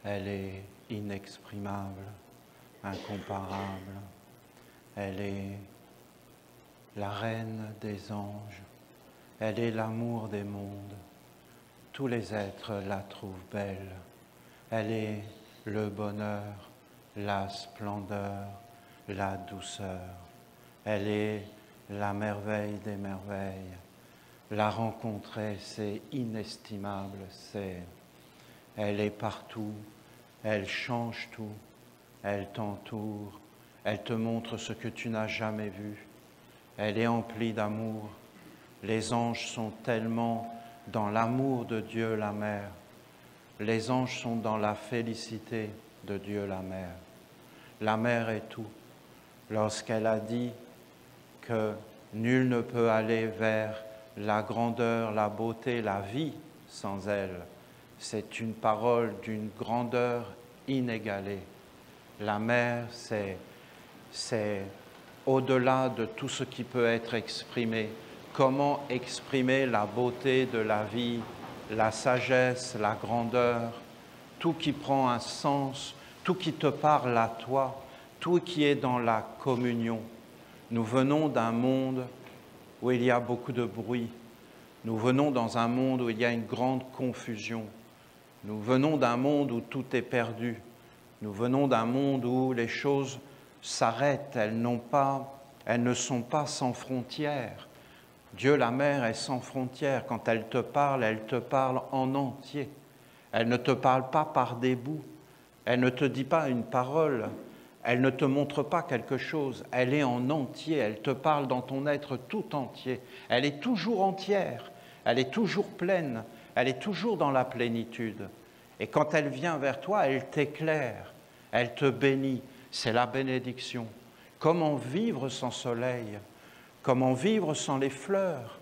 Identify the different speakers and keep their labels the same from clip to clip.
Speaker 1: Elle est inexprimable, incomparable. Elle est la reine des anges. Elle est l'amour des mondes. Tous les êtres la trouvent belle. Elle est le bonheur, la splendeur, la douceur. Elle est la merveille des merveilles. La rencontrer, c'est inestimable. Elle est partout, elle change tout, elle t'entoure, elle te montre ce que tu n'as jamais vu. Elle est emplie d'amour. Les anges sont tellement dans l'amour de Dieu la Mère. Les anges sont dans la félicité de Dieu la Mère. La Mère est tout. Lorsqu'elle a dit que nul ne peut aller vers la grandeur, la beauté, la vie sans elle, c'est une parole d'une grandeur inégalée. La Mère, c'est au-delà de tout ce qui peut être exprimé. Comment exprimer la beauté de la vie, la sagesse, la grandeur, tout qui prend un sens, tout qui te parle à toi, tout qui est dans la communion. Nous venons d'un monde où il y a beaucoup de bruit. Nous venons dans un monde où il y a une grande confusion. Nous venons d'un monde où tout est perdu. Nous venons d'un monde où les choses s'arrêtent, elles ne sont pas sans frontières. Dieu, la Mère, est sans frontières. Quand elle te parle en entier. Elle ne te parle pas par des bouts. Elle ne te dit pas une parole. Elle ne te montre pas quelque chose. Elle est en entier. Elle te parle dans ton être tout entier. Elle est toujours entière. Elle est toujours pleine. Elle est toujours dans la plénitude. Et quand elle vient vers toi, elle t'éclaire. Elle te bénit. C'est la bénédiction. Comment vivre sans soleil? Comment vivre sans les fleurs?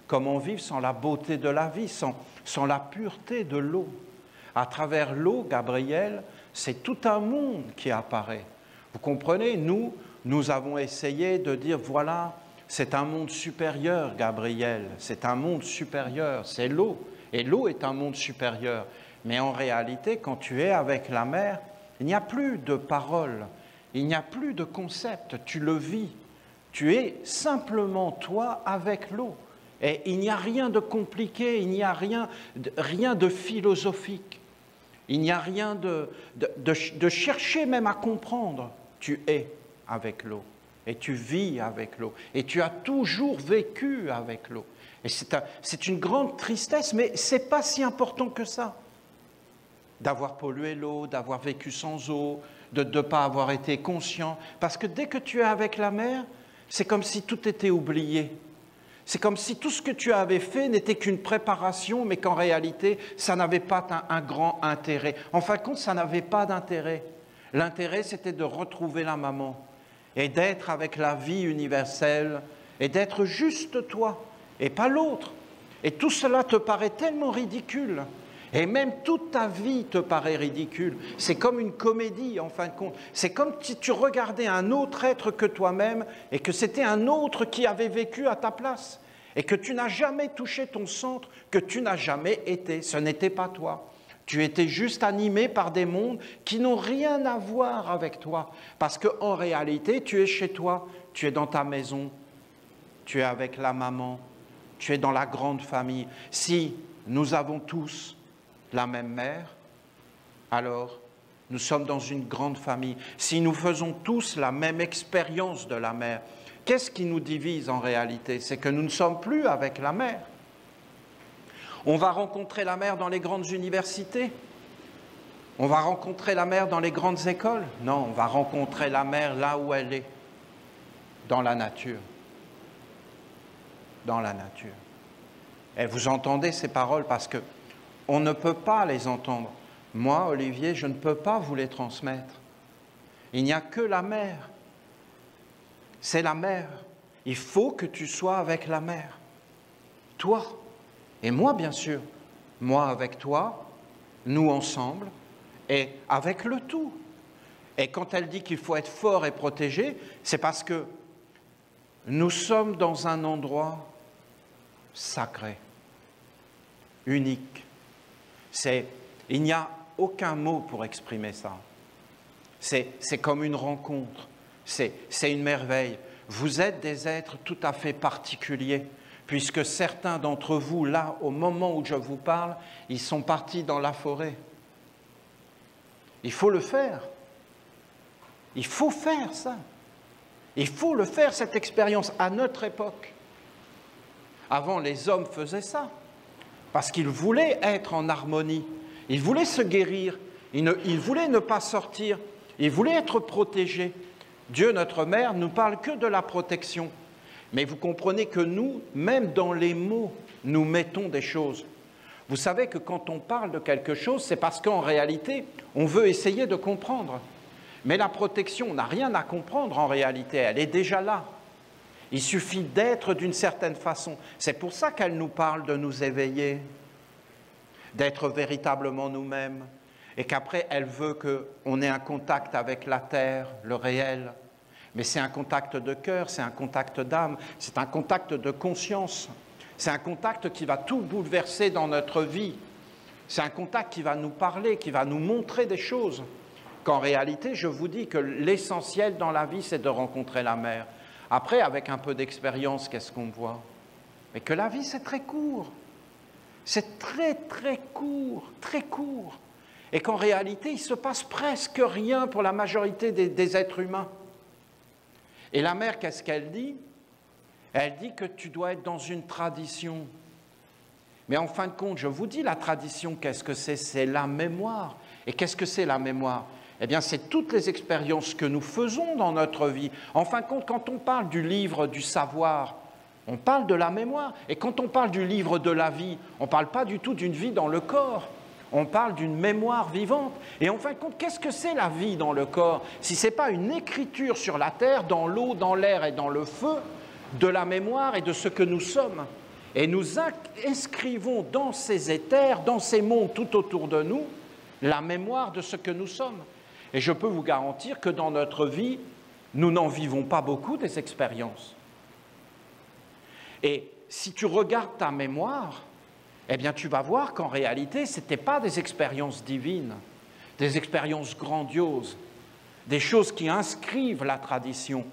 Speaker 1: Comment vivre sans la beauté de la vie, sans la pureté de l'eau? À travers l'eau, Gabriel, c'est tout un monde qui apparaît. Vous comprenez, nous avons essayé de dire, voilà, c'est un monde supérieur, Gabriel, c'est un monde supérieur, c'est l'eau, et l'eau est un monde supérieur. Mais en réalité, quand tu es avec la mer, il n'y a plus de paroles, il n'y a plus de concept, tu le vis. Tu es simplement toi avec l'eau. Et il n'y a rien de compliqué, il n'y a rien de philosophique. Il n'y a rien de chercher même à comprendre. Tu es avec l'eau et tu vis avec l'eau et tu as toujours vécu avec l'eau. Et c'est une grande tristesse, mais ce n'est pas si important que ça. D'avoir pollué l'eau, d'avoir vécu sans eau, de ne pas avoir été conscient. Parce que dès que tu es avec la mer, c'est comme si tout était oublié. C'est comme si tout ce que tu avais fait n'était qu'une préparation, mais qu'en réalité, ça n'avait pas un grand intérêt. En fin de compte, ça n'avait pas d'intérêt. L'intérêt, c'était de retrouver la maman et d'être avec la vie universelle et d'être juste toi et pas l'autre. Et tout cela te paraît tellement ridicule. Et même toute ta vie te paraît ridicule. C'est comme une comédie, en fin de compte. C'est comme si tu regardais un autre être que toi-même et que c'était un autre qui avait vécu à ta place. Et que tu n'as jamais touché ton centre, que tu n'as jamais été. Ce n'était pas toi. Tu étais juste animé par des mondes qui n'ont rien à voir avec toi. Parce qu'en réalité, tu es chez toi, tu es dans ta maison, tu es avec la maman, tu es dans la grande famille. Si nous avons tous la même mère, alors nous sommes dans une grande famille. Si nous faisons tous la même expérience de la mère, qu'est-ce qui nous divise en réalité? C'est que nous ne sommes plus avec la mère. On va rencontrer la mère dans les grandes universités. On va rencontrer la mère dans les grandes écoles. Non, on va rencontrer la mère là où elle est, dans la nature. Dans la nature. Et vous entendez ces paroles parce que on ne peut pas les entendre. Moi, Olivier, je ne peux pas vous les transmettre. Il n'y a que la mère. C'est la mère. Il faut que tu sois avec la mère. Toi. Et moi, bien sûr. Moi avec toi, nous ensemble, et avec le tout. Et quand elle dit qu'il faut être fort et protégé, c'est parce que nous sommes dans un endroit sacré, unique. Il n'y a aucun mot pour exprimer ça. C'est comme une rencontre, c'est une merveille. Vous êtes des êtres tout à fait particuliers, puisque certains d'entre vous, là, au moment où je vous parle, ils sont partis dans la forêt. Il faut le faire. Il faut faire ça. Il faut le faire, cette expérience, à notre époque. Avant, les hommes faisaient ça, parce qu'ils voulaient être en harmonie. Ils voulaient se guérir. Ils voulaient ne pas sortir. Ils voulaient être protégés. Dieu, notre Mère, ne nous parle que de la protection. Mais vous comprenez que nous, même dans les mots, nous mettons des choses. Vous savez que quand on parle de quelque chose, c'est parce qu'en réalité, on veut essayer de comprendre. Mais la protection n'a rien à comprendre en réalité, elle est déjà là. Il suffit d'être d'une certaine façon. C'est pour ça qu'elle nous parle de nous éveiller, d'être véritablement nous-mêmes, et qu'après, elle veut qu'on ait un contact avec la terre, le réel. Mais c'est un contact de cœur, c'est un contact d'âme, c'est un contact de conscience. C'est un contact qui va tout bouleverser dans notre vie. C'est un contact qui va nous parler, qui va nous montrer des choses. Qu'en réalité, je vous dis que l'essentiel dans la vie, c'est de rencontrer la mère. Après, avec un peu d'expérience, qu'est-ce qu'on voit? Mais que la vie, c'est très court. C'est très, très court, très court. Et qu'en réalité, il ne se passe presque rien pour la majorité des êtres humains. Et la mère, qu'est-ce qu'elle dit? Elle dit que tu dois être dans une tradition. Mais en fin de compte, je vous dis, la tradition, qu'est-ce que c'est? C'est la mémoire. Et qu'est-ce que c'est la mémoire? Eh bien, c'est toutes les expériences que nous faisons dans notre vie. En fin de compte, quand on parle du livre du savoir, on parle de la mémoire. Et quand on parle du livre de la vie, on ne parle pas du tout d'une vie dans le corps. On parle d'une mémoire vivante. Et en fin de compte, qu'est-ce que c'est la vie dans le corps? Si ce n'est pas une écriture sur la terre, dans l'eau, dans l'air et dans le feu, de la mémoire et de ce que nous sommes. Et nous inscrivons dans ces éthers, dans ces mondes tout autour de nous, la mémoire de ce que nous sommes. Et je peux vous garantir que dans notre vie, nous n'en vivons pas beaucoup des expériences. Et si tu regardes ta mémoire, eh bien tu vas voir qu'en réalité, ce n'étaient pas des expériences divines, des expériences grandioses, des choses qui inscrivent la tradition,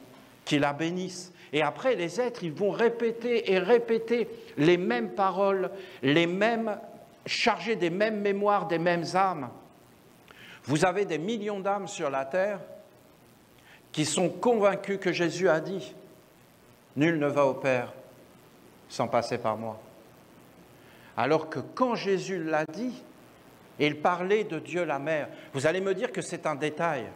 Speaker 1: qui la bénissent. Et après, les êtres, ils vont répéter et répéter les mêmes paroles, les mêmes, chargés des mêmes mémoires, des mêmes âmes. Vous avez des millions d'âmes sur la terre qui sont convaincus que Jésus a dit « Nul ne va au Père sans passer par moi ». Alors que quand Jésus l'a dit, il parlait de Dieu la Mère. Vous allez me dire que c'est un détail.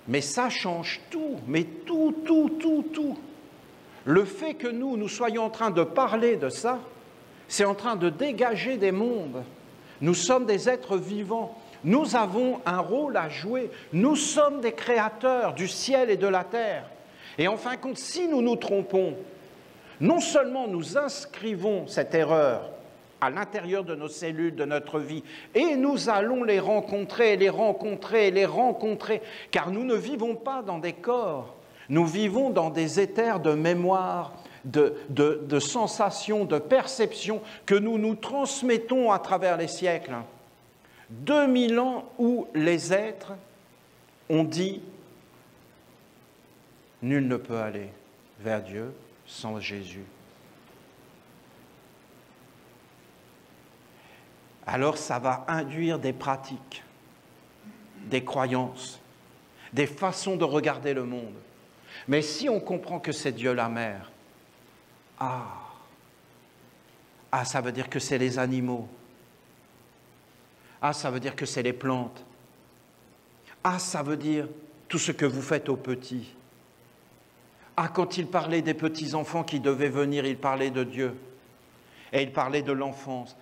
Speaker 1: Mais ça change tout, mais tout. Le fait que nous soyons en train de parler de ça, c'est en train de dégager des mondes. Nous sommes des êtres vivants. Nous avons un rôle à jouer. Nous sommes des créateurs du ciel et de la terre. Et en fin de compte, si nous nous trompons, non seulement nous inscrivons cette erreur à l'intérieur de nos cellules, de notre vie, et nous allons les rencontrer, car nous ne vivons pas dans des corps, nous vivons dans des éthers de mémoire, de sensations, de perceptions que nous nous transmettons à travers les siècles. 2000 ans où les êtres ont dit « Nul ne peut aller vers Dieu sans Jésus ». Alors ça va induire des pratiques, des croyances, des façons de regarder le monde. Mais si on comprend que c'est Dieu la Mère, ça veut dire que c'est les animaux. Ça veut dire que c'est les plantes. Ça veut dire tout ce que vous faites aux petits. Quand il parlait des petits-enfants qui devaient venir, il parlait de Dieu. Et il parlait de l'enfance.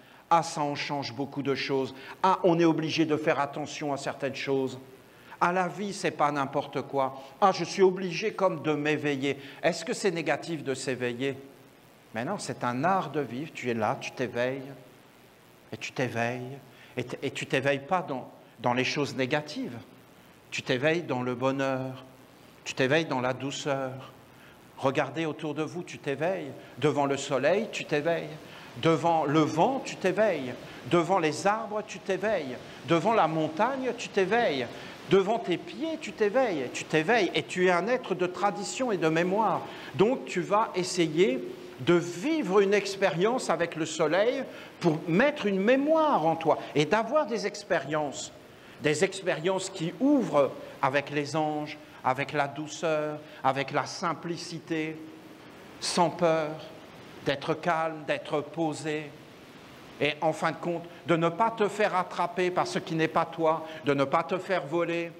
Speaker 1: Ça en change beaucoup de choses. On est obligé de faire attention à certaines choses. La vie, c'est pas n'importe quoi. Je suis obligé comme de m'éveiller. Est-ce que c'est négatif de s'éveiller? Mais non, c'est un art de vivre. Tu es là, tu t'éveilles, et tu t'éveilles. Et tu ne t'éveilles pas dans les choses négatives. Tu t'éveilles dans le bonheur. Tu t'éveilles dans la douceur. Regardez autour de vous, tu t'éveilles. Devant le soleil, tu t'éveilles. Devant le vent, tu t'éveilles. Devant les arbres, tu t'éveilles. Devant la montagne, tu t'éveilles. Devant tes pieds, tu t'éveilles. Tu t'éveilles et tu es un être de tradition et de mémoire. Donc tu vas essayer de vivre une expérience avec le soleil pour mettre une mémoire en toi et d'avoir des expériences qui ouvrent avec les anges, avec la douceur, avec la simplicité, sans peur, d'être calme, d'être posé, et en fin de compte, de ne pas te faire attraper par ce qui n'est pas toi, de ne pas te faire voler,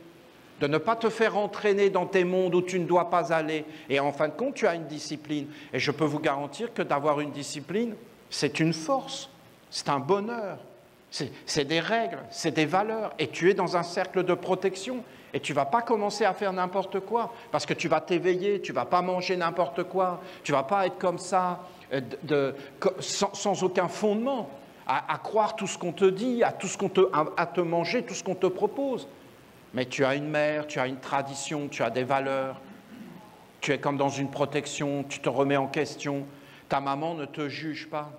Speaker 1: de ne pas te faire entraîner dans tes mondes où tu ne dois pas aller. Et en fin de compte, tu as une discipline. Et je peux vous garantir que d'avoir une discipline, c'est une force, c'est un bonheur, c'est des règles, c'est des valeurs. Et tu es dans un cercle de protection. Et tu ne vas pas commencer à faire n'importe quoi, parce que tu vas t'éveiller, tu ne vas pas manger n'importe quoi, tu ne vas pas être comme ça, sans aucun fondement, à croire tout ce qu'on te dit, à te manger tout ce qu'on te propose. Mais tu as une mère, tu as une tradition, tu as des valeurs, tu es comme dans une protection, tu te remets en question. Ta maman ne te juge pas,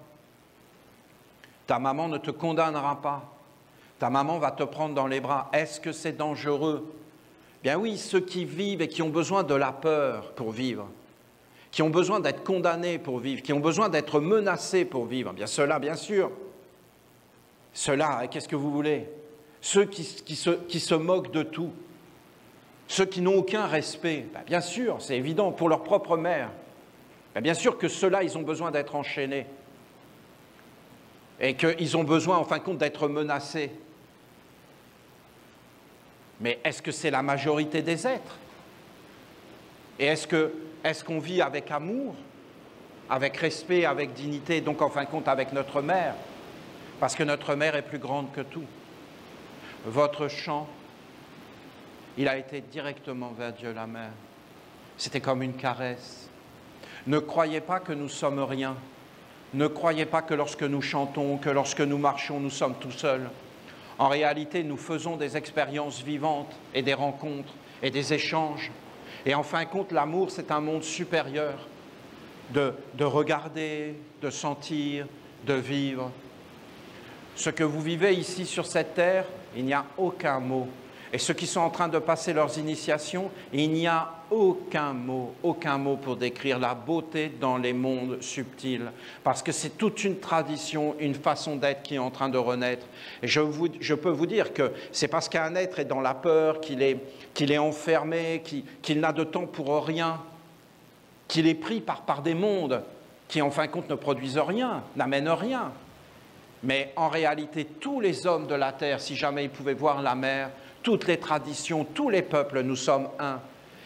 Speaker 1: ta maman ne te condamnera pas, ta maman va te prendre dans les bras. Est-ce que c'est dangereux ? Bien oui, ceux qui vivent et qui ont besoin de la peur pour vivre, qui ont besoin d'être condamnés pour vivre, qui ont besoin d'être menacés pour vivre, bien ceux-là, bien sûr. Ceux-là, qu'est-ce que vous voulez ? Ceux qui se moquent de tout, ceux qui n'ont aucun respect, bien sûr, c'est évident, pour leur propre mère. Bien sûr que ceux-là, ils ont besoin d'être enchaînés et qu'ils ont besoin, en fin de compte, d'être menacés. Mais est-ce que c'est la majorité des êtres? Et est-ce qu'on vit avec amour, avec respect, avec dignité, donc en fin de compte avec notre mère? Parce que notre mère est plus grande que tout. Votre chant, il a été directement vers Dieu la Mère. C'était comme une caresse. Ne croyez pas que nous sommes rien. Ne croyez pas que lorsque nous chantons, que lorsque nous marchons, nous sommes tout seuls. En réalité, nous faisons des expériences vivantes et des rencontres et des échanges. Et en fin de compte, l'amour, c'est un monde supérieur de regarder, de sentir, de vivre. Ce que vous vivez ici sur cette terre, il n'y a aucun mot. Et ceux qui sont en train de passer leurs initiations, il n'y a aucun mot pour décrire la beauté dans les mondes subtils. Parce que c'est toute une tradition, une façon d'être qui est en train de renaître. Et je peux vous dire que c'est parce qu'un être est dans la peur, qu'il est enfermé, qu'il n'a de temps pour rien, qu'il est pris par des mondes qui, en fin de compte, ne produisent rien, n'amènent rien. Mais en réalité, tous les hommes de la terre, si jamais ils pouvaient voir la mer, toutes les traditions, tous les peuples, nous sommes un.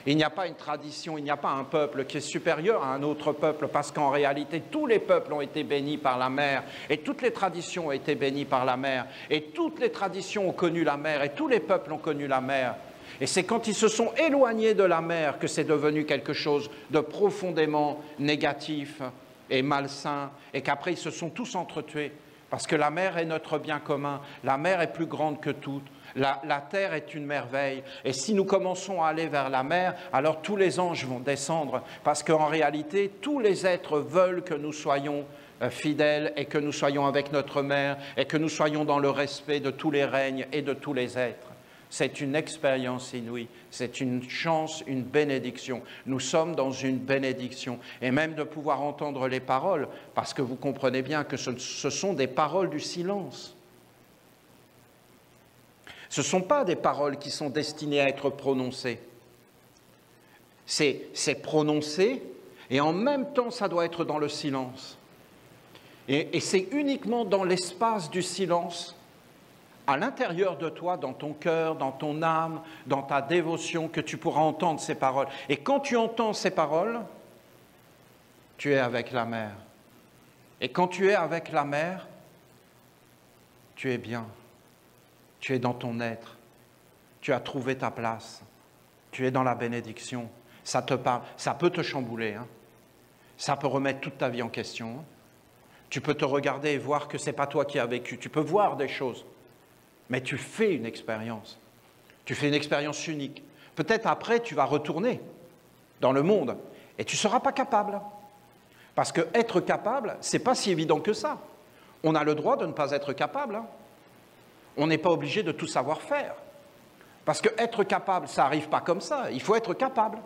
Speaker 1: Il n'y a pas une tradition, il n'y a pas un peuple qui est supérieur à un autre peuple, parce qu'en réalité, tous les peuples ont été bénis par la mer, et toutes les traditions ont été bénies par la mer, et toutes les traditions ont connu la mer, et tous les peuples ont connu la mer. Et c'est quand ils se sont éloignés de la mer que c'est devenu quelque chose de profondément négatif et malsain, et qu'après ils se sont tous entretués. Parce que la mer est notre bien commun, la mer est plus grande que tout, la terre est une merveille. Et si nous commençons à aller vers la mer, alors tous les anges vont descendre, parce qu'en réalité, tous les êtres veulent que nous soyons fidèles et que nous soyons avec notre mère et que nous soyons dans le respect de tous les règnes et de tous les êtres. C'est une expérience inouïe, c'est une chance, une bénédiction. Nous sommes dans une bénédiction. Et même de pouvoir entendre les paroles, parce que vous comprenez bien que ce sont des paroles du silence. Ce ne sont pas des paroles qui sont destinées à être prononcées. C'est prononcé, et en même temps, ça doit être dans le silence. Et c'est uniquement dans l'espace du silence, à l'intérieur de toi, dans ton cœur, dans ton âme, dans ta dévotion, que tu pourras entendre ces paroles. Et quand tu entends ces paroles, tu es avec la mer. Et quand tu es avec la mer, tu es bien. Tu es dans ton être. Tu as trouvé ta place. Tu es dans la bénédiction. Ça te parle. Ça peut te chambouler. Hein. Ça peut remettre toute ta vie en question. Hein. Tu peux te regarder et voir que ce n'est pas toi qui as vécu. Tu peux voir des choses. Mais tu fais une expérience. Tu fais une expérience unique. Peut-être après, tu vas retourner dans le monde et tu ne seras pas capable.
Speaker 2: Parce que être capable, ce n'est pas si évident que ça. On a le droit de ne pas être capable. Hein. On n'est pas obligé de tout savoir faire. Parce que être capable, ça n'arrive pas comme ça. Il faut être capable.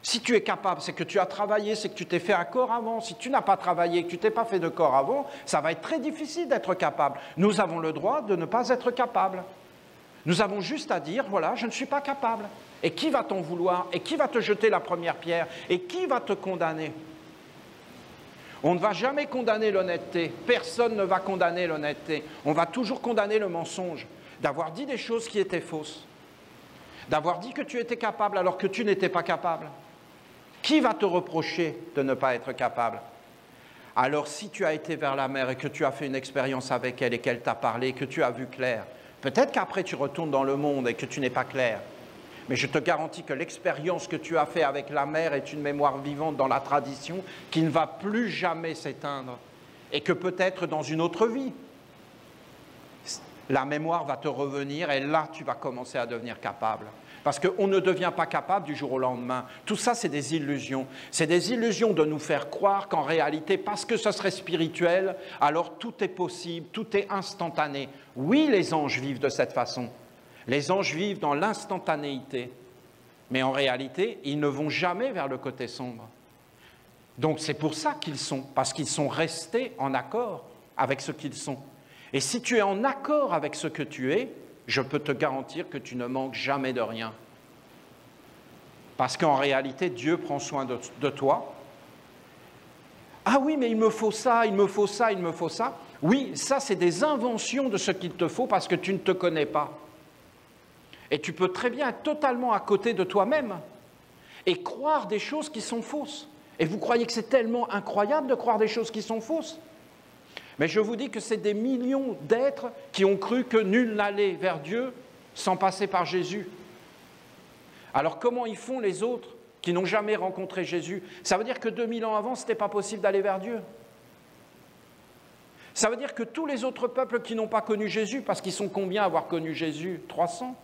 Speaker 2: Si tu es capable, c'est que tu as travaillé, c'est que tu t'es fait un corps avant. Si tu n'as pas travaillé, que tu t'es pas fait de corps avant, ça va être très difficile d'être capable. Nous avons le droit de ne pas être capable. Nous avons juste à dire, voilà, je ne suis pas capable. Et qui va t'en vouloir? Et qui va te jeter la première pierre? Et qui va te condamner? On ne va jamais condamner l'honnêteté. Personne ne va condamner l'honnêteté. On va toujours condamner le mensonge, d'avoir dit des choses qui étaient fausses, d'avoir dit que tu étais capable alors que tu n'étais pas capable. Qui va te reprocher de ne pas être capable? Alors si tu as été vers la mer et que tu as fait une expérience avec elle et qu'elle t'a parlé, que tu as vu clair, peut-être qu'après tu retournes dans le monde et que tu n'es pas clair. Mais je te garantis que l'expérience que tu as faite avec la mer est une mémoire vivante dans la tradition qui ne va plus jamais s'éteindre. Et que peut-être dans une autre vie, la mémoire va te revenir et là tu vas commencer à devenir capable. Parce qu'on ne devient pas capable du jour au lendemain. Tout ça, c'est des illusions. C'est des illusions de nous faire croire qu'en réalité, parce que ce serait spirituel, alors tout est possible, tout est instantané. Oui, les anges vivent de cette façon. Les anges vivent dans l'instantanéité. Mais en réalité, ils ne vont jamais vers le côté sombre. Donc c'est pour ça qu'ils sont, parce qu'ils sont restés en accord avec ce qu'ils sont. Et si tu es en accord avec ce que tu es, je peux te garantir que tu ne manques jamais de rien. Parce qu'en réalité, Dieu prend soin de toi. Ah oui, mais il me faut ça, il me faut ça, il me faut ça. Oui, ça, c'est des inventions de ce qu'il te faut parce que tu ne te connais pas. Et tu peux très bien être totalement à côté de toi-même et croire des choses qui sont fausses. Et vous croyez que c'est tellement incroyable de croire des choses qui sont fausses? Mais je vous dis que c'est des millions d'êtres qui ont cru que nul n'allait vers Dieu sans passer par Jésus. Alors comment ils font les autres qui n'ont jamais rencontré Jésus? Ça veut dire que 2000 ans avant, ce n'était pas possible d'aller vers Dieu. Ça veut dire que tous les autres peuples qui n'ont pas connu Jésus, parce qu'ils sont combien à avoir connu Jésus? 300.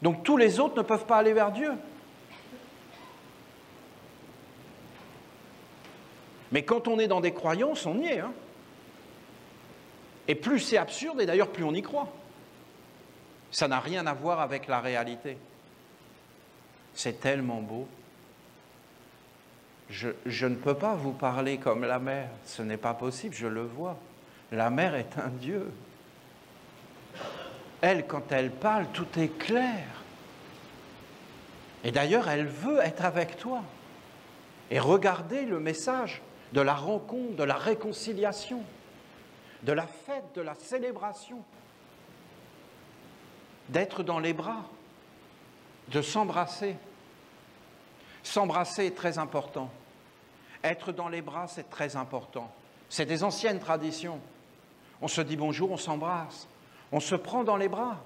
Speaker 2: Donc tous les autres ne peuvent pas aller vers Dieu. Mais quand on est dans des croyances, on y est. Hein. Et plus c'est absurde, et d'ailleurs plus on y croit. Ça n'a rien à voir avec la réalité. C'est tellement beau. Je ne peux pas vous parler comme la mer. Ce n'est pas possible, je le vois. La mer est un Dieu. Elle, quand elle parle, tout est clair. Et d'ailleurs, elle veut être avec toi. Et regardez le message de la rencontre, de la réconciliation, de la fête, de la célébration, d'être dans les bras, de s'embrasser. S'embrasser est très important. Être dans les bras, c'est très important. C'est des anciennes traditions. On se dit bonjour, on s'embrasse. On se prend dans les bras.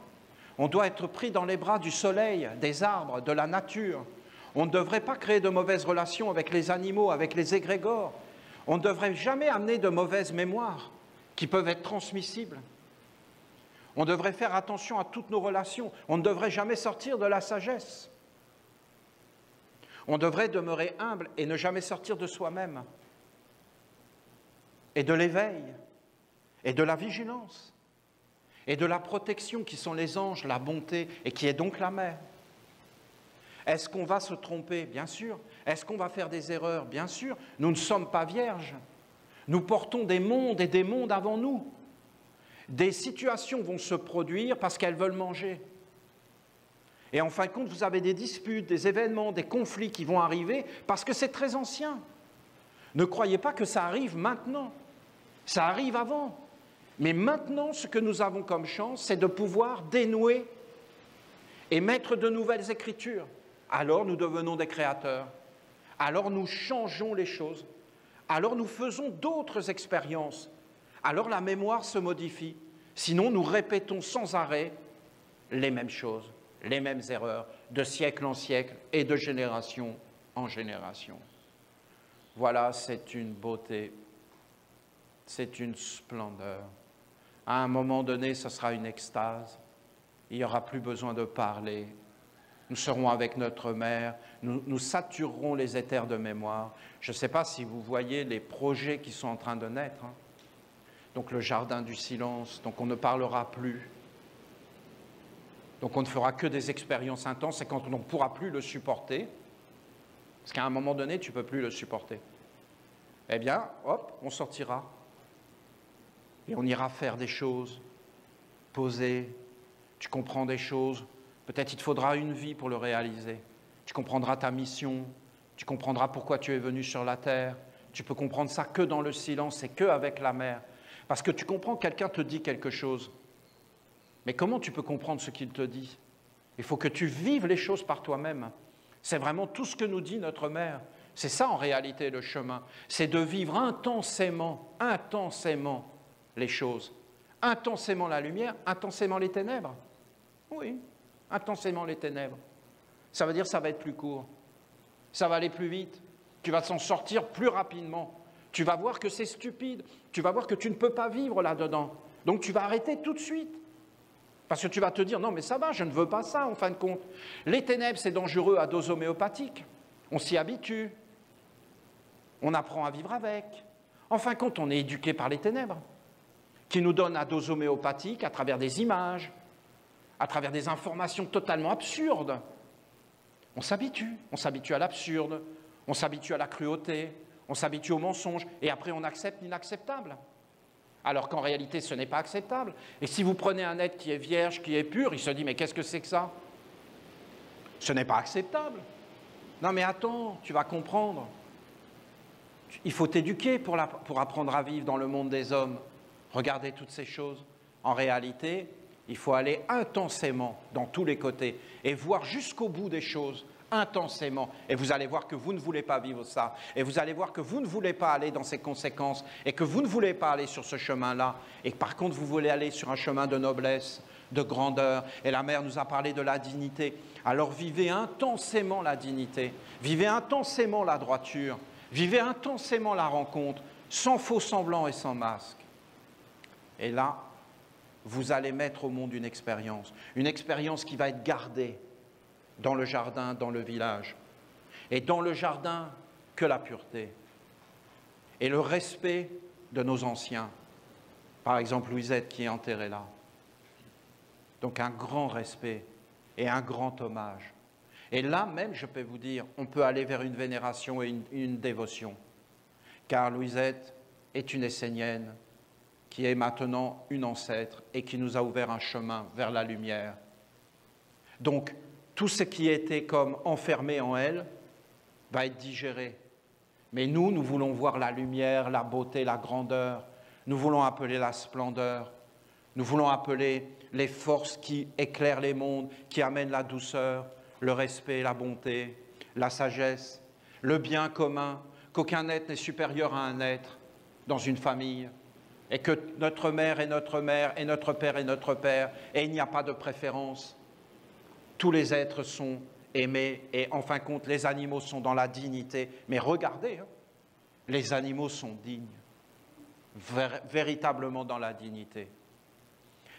Speaker 2: On doit être pris dans les bras du soleil, des arbres, de la nature. On ne devrait pas créer de mauvaises relations avec les animaux, avec les égrégores. On ne devrait jamais amener de mauvaises mémoires qui peuvent être transmissibles. On devrait faire attention à toutes nos relations. On ne devrait jamais sortir de la sagesse. On devrait demeurer humble et ne jamais sortir de soi-même. Et de l'éveil, et de la vigilance, et de la protection qui sont les anges, la bonté, et qui est donc la mère. Est-ce qu'on va se tromper? Bien sûr. Est-ce qu'on va faire des erreurs? Bien sûr. Nous ne sommes pas vierges. Nous portons des mondes et des mondes avant nous. Des situations vont se produire parce qu'elles veulent manger. Et en fin de compte, vous avez des disputes, des événements, des conflits qui vont arriver parce que c'est très ancien. Ne croyez pas que ça arrive maintenant. Ça arrive avant. Mais maintenant, ce que nous avons comme chance, c'est de pouvoir dénouer et mettre de nouvelles écritures. Alors nous devenons des créateurs. Alors nous changeons les choses. Alors nous faisons d'autres expériences. Alors la mémoire se modifie. Sinon, nous répétons sans arrêt les mêmes choses, les mêmes erreurs, de siècle en siècle et de génération en génération. Voilà, c'est une beauté, c'est une splendeur. À un moment donné, ce sera une extase. Il n'y aura plus besoin de parler. Nous serons avec notre mère, nous saturerons les éthers de mémoire. Je ne sais pas si vous voyez les projets qui sont en train de naître. Hein. Donc le jardin du silence, donc on ne parlera plus. Donc on ne fera que des expériences intenses et quand on ne pourra plus le supporter, parce qu'à un moment donné, tu ne peux plus le supporter, eh bien, hop, on sortira. Et on ira faire des choses, poser, tu comprends des choses. Peut-être il te faudra une vie pour le réaliser. Tu comprendras ta mission, tu comprendras pourquoi tu es venu sur la terre. Tu peux comprendre ça que dans le silence et que avec la mère. Parce que tu comprends, quelqu'un te dit quelque chose. Mais comment tu peux comprendre ce qu'il te dit? Il faut que tu vives les choses par toi-même. C'est vraiment tout ce que nous dit notre mère. C'est ça en réalité le chemin. C'est de vivre intensément les choses. Intensément la lumière, intensément les ténèbres. Oui, intensément les ténèbres. Ça veut dire que ça va être plus court. Ça va aller plus vite. Tu vas s'en sortir plus rapidement. Tu vas voir que c'est stupide. Tu vas voir que tu ne peux pas vivre là-dedans. Donc tu vas arrêter tout de suite. Parce que tu vas te dire, non mais ça va, je ne veux pas ça en fin de compte. Les ténèbres, c'est dangereux à dose homéopathique. On s'y habitue. On apprend à vivre avec. En fin de compte, on est éduqué par les ténèbres, qui nous donnent à dose homéopathique à travers des images, à travers des informations totalement absurdes. On s'habitue à l'absurde, on s'habitue à la cruauté, on s'habitue au mensonge, et après on accepte l'inacceptable. Alors qu'en réalité, ce n'est pas acceptable. Et si vous prenez un être qui est vierge, qui est pur, il se dit, mais qu'est-ce que c'est que ça? Ce n'est pas acceptable. Non mais attends, tu vas comprendre. Il faut t'éduquer pour apprendre à vivre dans le monde des hommes. Regardez toutes ces choses. En réalité, il faut aller intensément dans tous les côtés et voir jusqu'au bout des choses, intensément. Et vous allez voir que vous ne voulez pas vivre ça. Et vous allez voir que vous ne voulez pas aller dans ces conséquences et que vous ne voulez pas aller sur ce chemin-là. Et par contre, vous voulez aller sur un chemin de noblesse, de grandeur. Et la mère nous a parlé de la dignité. Alors vivez intensément la dignité. Vivez intensément la droiture. Vivez intensément la rencontre, sans faux semblant et sans masque. Et là, vous allez mettre au monde une expérience qui va être gardée dans le jardin, dans le village. Et dans le jardin, que la pureté et le respect de nos anciens. Par exemple, Louisette qui est enterrée là. Donc un grand respect et un grand hommage. Et là même, je peux vous dire, on peut aller vers une vénération et une dévotion. Car Louisette est une Essénienne qui est maintenant une ancêtre et qui nous a ouvert un chemin vers la lumière. Donc, tout ce qui était comme enfermé en elle va être digéré. Mais nous voulons voir la lumière, la beauté, la grandeur. Nous voulons appeler la splendeur. Nous voulons appeler les forces qui éclairent les mondes, qui amènent la douceur, le respect, la bonté, la sagesse, le bien commun, qu'aucun être n'est supérieur à un être dans une famille, et que notre mère est notre mère, et notre père est notre père, et il n'y a pas de préférence. Tous les êtres sont aimés, et en fin de compte, les animaux sont dans la dignité. Mais regardez, hein, les animaux sont dignes, véritablement dans la dignité.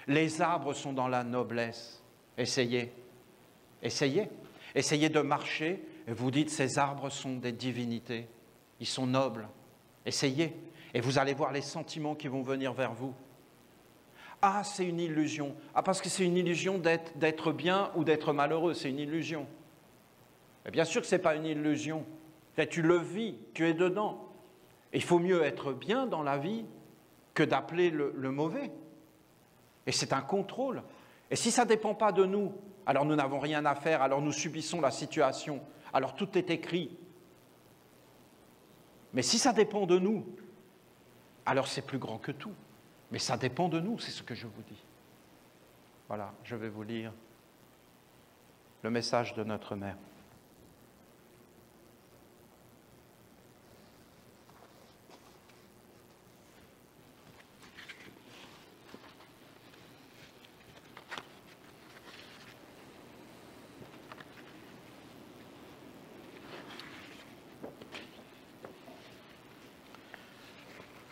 Speaker 2: Les arbres sont dans la noblesse. Essayez de marcher, et vous dites, ces arbres sont des divinités, ils sont nobles. Essayez, et vous allez voir les sentiments qui vont venir vers vous. Ah, c'est une illusion. Ah, parce que c'est une illusion d'être bien ou d'être malheureux, c'est une illusion. Mais bien sûr que ce n'est pas une illusion. Tu le vis, tu es dedans. Et il faut mieux être bien dans la vie que d'appeler le mauvais. Et c'est un contrôle. Et si ça ne dépend pas de nous, alors nous n'avons rien à faire, alors nous subissons la situation. Alors tout est écrit. Mais si ça dépend de nous, alors c'est plus grand que tout. Mais ça dépend de nous, c'est ce que je vous dis. Voilà, je vais vous lire le message de notre mère.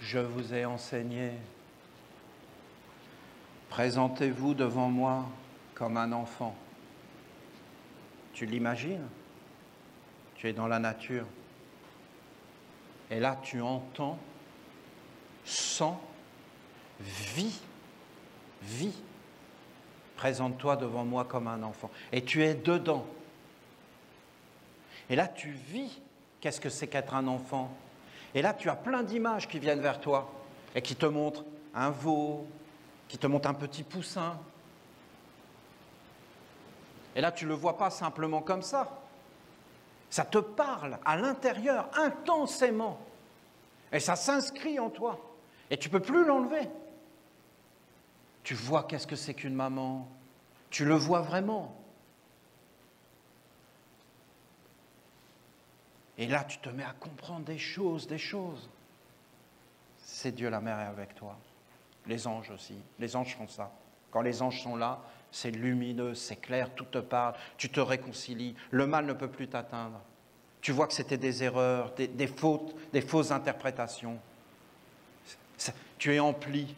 Speaker 2: Je vous ai enseigné. Présentez-vous devant moi comme un enfant.
Speaker 1: Tu l'imagines? Tu es dans la nature. Et là, tu entends, sens, vis. Présente-toi devant moi comme un enfant. Et tu es dedans. Et là, tu vis qu'est-ce que c'est qu'être un enfant. Et là, tu as plein d'images qui viennent vers toi et qui te montrent un veau, qui te montrent un petit poussin. Et là, tu ne le vois pas simplement comme ça. Ça te parle à l'intérieur, intensément. Et ça s'inscrit en toi. Et tu ne peux plus l'enlever. Tu vois qu'est-ce que c'est qu'une maman. Tu le vois vraiment. Et là, tu te mets à comprendre des choses. C'est Dieu la mère est avec toi. Les anges aussi. Les anges font ça. Quand les anges sont là, c'est lumineux, c'est clair, tout te parle, tu te réconcilies, le mal ne peut plus t'atteindre. Tu vois que c'était des erreurs, des fautes, des fausses interprétations. Tu es empli.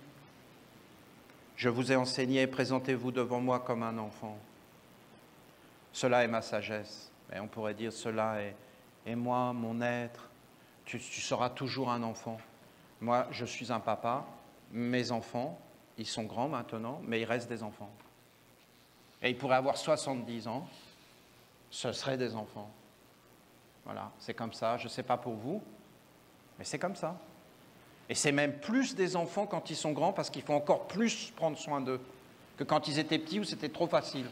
Speaker 1: Je vous ai enseigné, présentez-vous devant moi comme un enfant. Cela est ma sagesse. Et on pourrait dire, cela est moi, mon être. Tu seras toujours un enfant. Moi, je suis un papa. Mes enfants, ils sont grands maintenant, mais ils restent des enfants. Et ils pourraient avoir 70 ans, ce seraient des enfants. Voilà, c'est comme ça. Je ne sais pas pour vous, mais c'est comme ça. Et c'est même plus des enfants quand ils sont grands, parce qu'il faut encore plus prendre soin d'eux que quand ils étaient petits où c'était trop facile.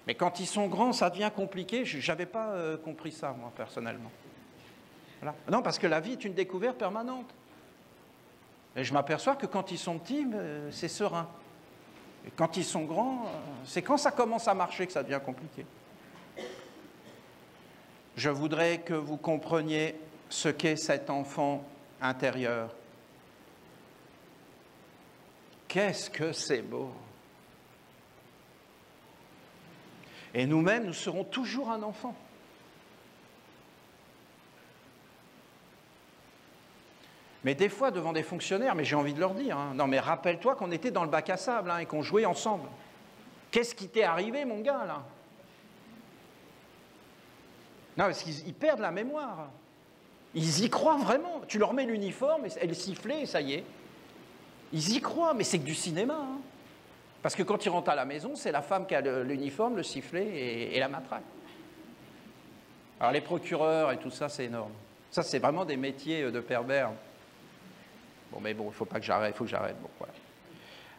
Speaker 1: Mais quand ils sont grands, ça devient compliqué. Je n'avais pas compris ça, moi, personnellement. Voilà. Non, parce que la vie est une découverte permanente. Et je m'aperçois que quand ils sont petits, c'est serein. Et quand ils sont grands, c'est quand ça commence à marcher que ça devient compliqué. Je voudrais que vous compreniez ce qu'est cet enfant intérieur. Qu'est-ce que c'est beau! Et nous-mêmes, nous serons toujours un enfant. Mais des fois, devant des fonctionnaires, mais j'ai envie de leur dire, hein, non mais rappelle-toi qu'on était dans le bac à sable et qu'on jouait ensemble. Qu'est-ce qui t'est arrivé, mon gars, là? Non, parce qu'ils perdent la mémoire. Ils y croient vraiment. Tu leur mets l'uniforme, et le sifflet, et ça y est. Ils y croient, mais c'est que du cinéma. Hein. Parce que quand ils rentrent à la maison, c'est la femme qui a l'uniforme, le sifflet et la matraque. Alors les procureurs et tout ça, c'est énorme. Ça, c'est vraiment des métiers de pervers. Bon, mais bon, il ne faut pas que j'arrête, il faut que j'arrête. Bon, voilà.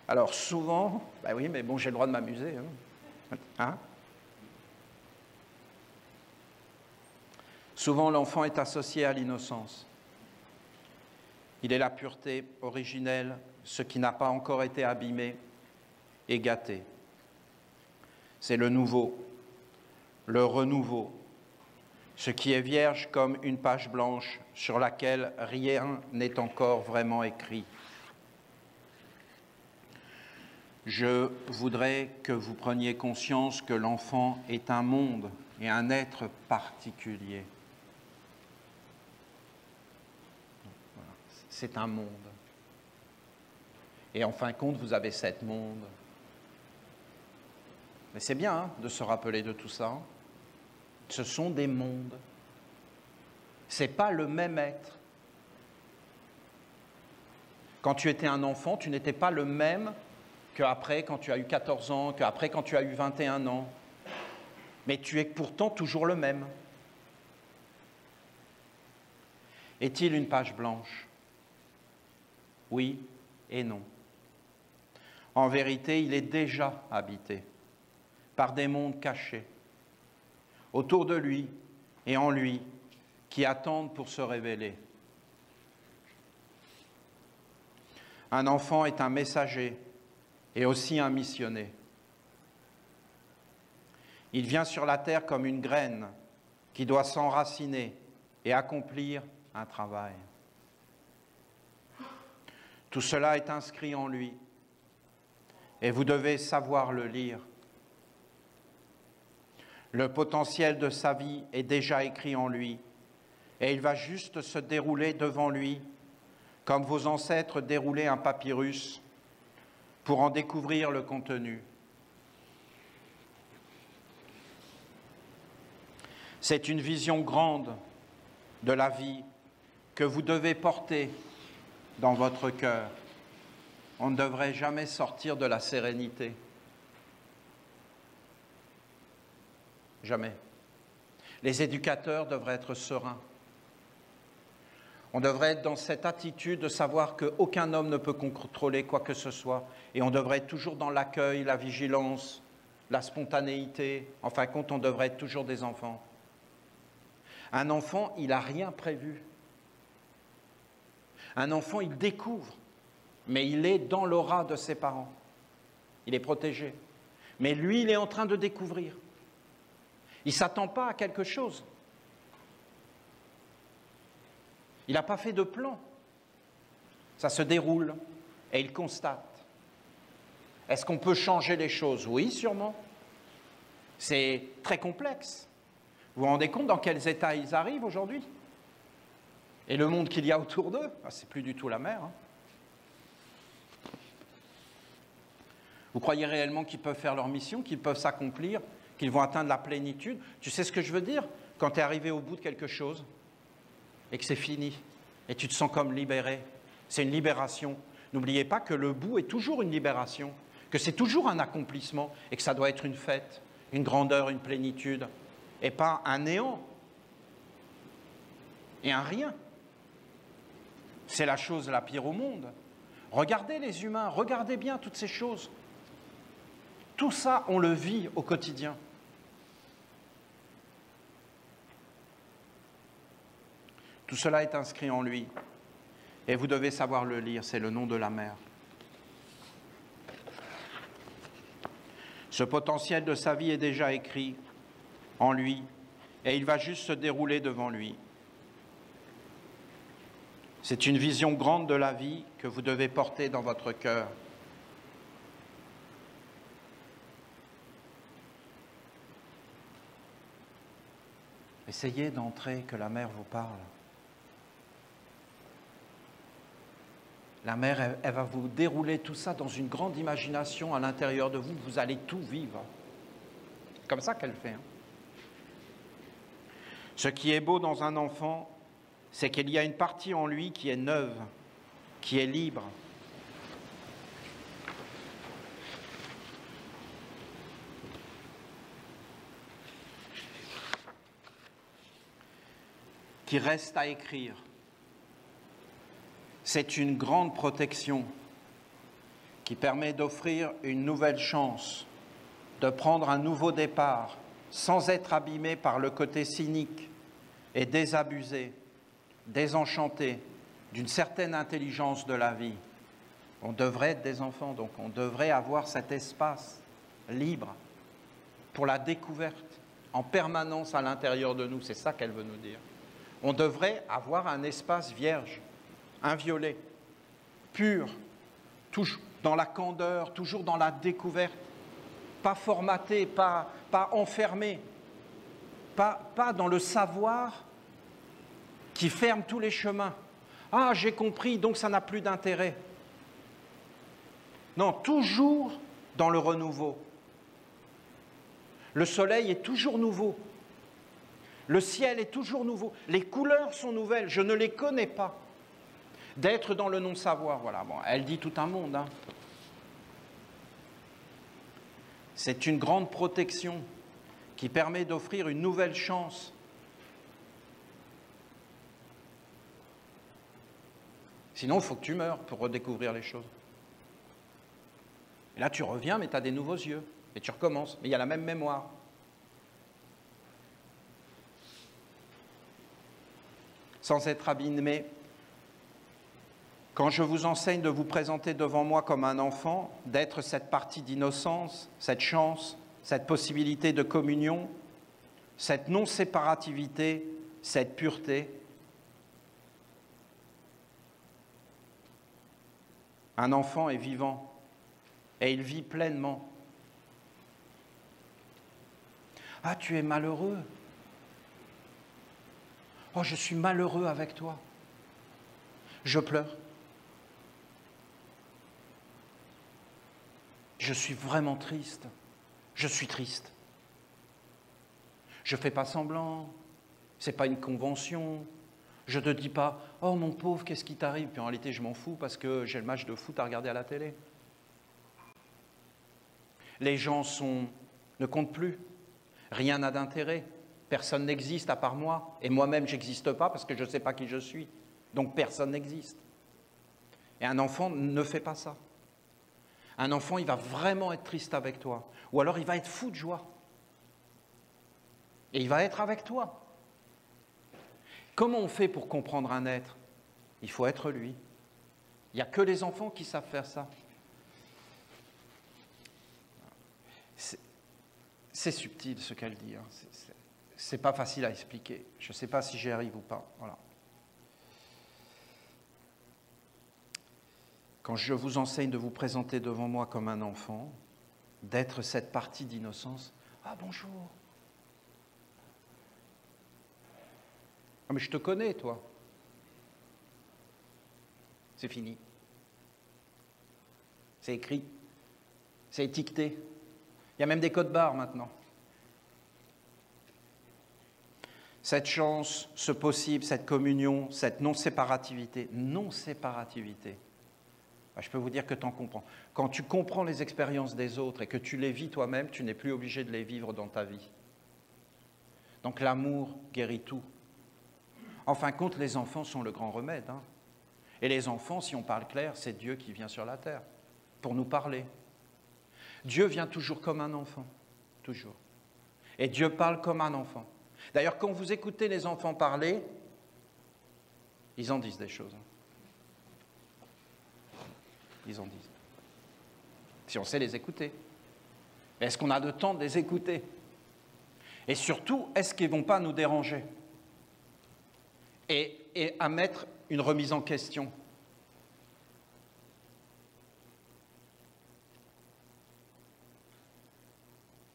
Speaker 1: Alors souvent, bah oui, mais bon, j'ai le droit de m'amuser. Hein? Souvent, l'enfant est associé à l'innocence. Il est la pureté originelle, ce qui n'a pas encore été abîmé et gâté. C'est le nouveau, le renouveau, ce qui est vierge comme une page blanche sur laquelle rien n'est encore vraiment écrit. Je voudrais que vous preniez conscience que l'enfant est un monde et un être particulier. Voilà. C'est un monde. Et en fin de compte, vous avez 7 mondes. Mais c'est bien hein, de se rappeler de tout ça. Ce sont des mondes. Ce n'est pas le même être. Quand tu étais un enfant, tu n'étais pas le même qu'après quand tu as eu 14 ans, qu'après quand tu as eu 21 ans. Mais tu es pourtant toujours le même. Est-il une page blanche? Oui et non. En vérité, il est déjà habité par des mondes cachés, autour de lui et en lui, qui attendent pour se révéler. Un enfant est un messager et aussi un missionnaire. Il vient sur la terre comme une graine qui doit s'enraciner et accomplir un travail. Tout cela est inscrit en lui et vous devez savoir le lire. Le potentiel de sa vie est déjà écrit en lui et il va juste se dérouler devant lui comme vos ancêtres déroulaient un papyrus pour en découvrir le contenu.
Speaker 2: C'est une vision grande de la vie que vous devez porter dans votre cœur. On ne devrait jamais sortir de la sérénité. Jamais. Les éducateurs devraient être sereins. On devrait être dans cette attitude de savoir qu'aucun homme ne peut contrôler quoi que ce soit. Et on devrait être toujours dans l'accueil, la vigilance, la spontanéité. En fin de compte, on devrait être toujours des enfants. Un enfant, il n'a rien prévu. Un enfant, il découvre, mais il est dans l'aura de ses parents. Il est protégé. Mais lui, il est en train de découvrir. Il ne s'attend pas à quelque chose. Il n'a pas fait de plan. Ça se déroule et il constate. Est-ce qu'on peut changer les choses? Oui, sûrement. C'est très complexe. Vous vous rendez compte dans quels états ils arrivent aujourd'hui? Et le monde qu'il y a autour d'eux, c'est plus du tout la mer. Vous croyez réellement qu'ils peuvent faire leur mission, qu'ils peuvent s'accomplir, qu'ils vont atteindre la plénitude? Tu sais ce que je veux dire? Quand tu es arrivé au bout de quelque chose, et que c'est fini, et tu te sens comme libéré. C'est une libération. N'oubliez pas que le bout est toujours une libération, que c'est toujours un accomplissement, et que ça doit être une fête, une grandeur, une plénitude, et pas un néant, et un rien. C'est la chose la pire au monde. Regardez les humains, regardez bien toutes ces choses. Tout ça, on le vit au quotidien. Tout cela est inscrit en lui. Et vous devez savoir le lire, c'est le nom de la mère. Ce potentiel de sa vie est déjà écrit en lui, et il va juste se dérouler devant lui. C'est une vision grande de la vie que vous devez porter dans votre cœur. Essayez d'entrer, que la mère vous parle. La mère, elle va vous dérouler tout ça dans une grande imagination à l'intérieur de vous. Vous allez tout vivre. C'est comme ça qu'elle fait. Ce qui est beau dans un enfant, c'est qu'il y a une partie en lui qui est neuve, qui est libre. Qui reste à écrire. C'est une grande protection qui permet d'offrir une nouvelle chance, de prendre un nouveau départ, sans être abîmé par le côté cynique et désabusé, désenchanté d'une certaine intelligence de la vie. On devrait être des enfants, donc on devrait avoir cet espace libre pour la découverte en permanence à l'intérieur de nous. C'est ça qu'elle veut nous dire. On devrait avoir un espace vierge, inviolé, pur, toujours dans la candeur, toujours dans la découverte, pas formaté, pas enfermé, pas dans le savoir qui ferme tous les chemins. Ah, j'ai compris, donc ça n'a plus d'intérêt. Non, toujours dans le renouveau. Le soleil est toujours nouveau. Le ciel est toujours nouveau. Les couleurs sont nouvelles, je ne les connais pas. D'être dans le non-savoir, voilà. Bon, elle dit tout un monde. C'est une grande protection qui permet d'offrir une nouvelle chance. Sinon, il faut que tu meures pour redécouvrir les choses. Et là, tu reviens, mais tu as des nouveaux yeux. Et tu recommences, mais il y a la même mémoire. Sans être abîmé. Quand je vous enseigne de vous présenter devant moi comme un enfant, d'être cette partie d'innocence, cette chance, cette possibilité de communion, cette non-séparativité, cette pureté, un enfant est vivant et il vit pleinement. Ah, tu es malheureux. Oh, je suis malheureux avec toi. Je pleure. Je suis vraiment triste. Je suis triste. Je ne fais pas semblant, ce n'est pas une convention. Je ne te dis pas « Oh mon pauvre, qu'est-ce qui t'arrive ?» Puis en réalité, je m'en fous parce que j'ai le match de foot à regarder à la télé. Les gens ne comptent plus. Rien n'a d'intérêt. Personne n'existe à part moi. Et moi-même, je n'existe pas parce que je ne sais pas qui je suis. Donc personne n'existe. Et un enfant ne fait pas ça. Un enfant, il va vraiment être triste avec toi. Ou alors, il va être fou de joie. Et il va être avec toi. Comment on fait pour comprendre un être? Il faut être lui. Il n'y a que les enfants qui savent faire ça. C'est subtil ce qu'elle dit. Hein. C'est pas facile à expliquer. Je ne sais pas si j'y arrive ou pas. Voilà. Quand je vous enseigne de vous présenter devant moi comme un enfant, d'être cette partie d'innocence, « Ah, bonjour !» « Ah, mais je te connais, toi. » C'est fini. C'est écrit. C'est étiqueté. Il y a même des codes barres maintenant. Cette chance, ce possible, cette communion, cette non-séparativité, je peux vous dire que tu en comprends. Quand tu comprends les expériences des autres et que tu les vis toi-même, tu n'es plus obligé de les vivre dans ta vie. Donc l'amour guérit tout. En fin de compte, les enfants sont le grand remède. Hein. Et les enfants, si on parle clair, c'est Dieu qui vient sur la terre pour nous parler. Dieu vient toujours comme un enfant, toujours. Et Dieu parle comme un enfant. D'ailleurs, quand vous écoutez les enfants parler, ils en disent des choses. Ils en disent. Si on sait les écouter. Est-ce qu'on a le temps de les écouter? Et surtout, est-ce qu'ils ne vont pas nous déranger? Et à mettre une remise en question.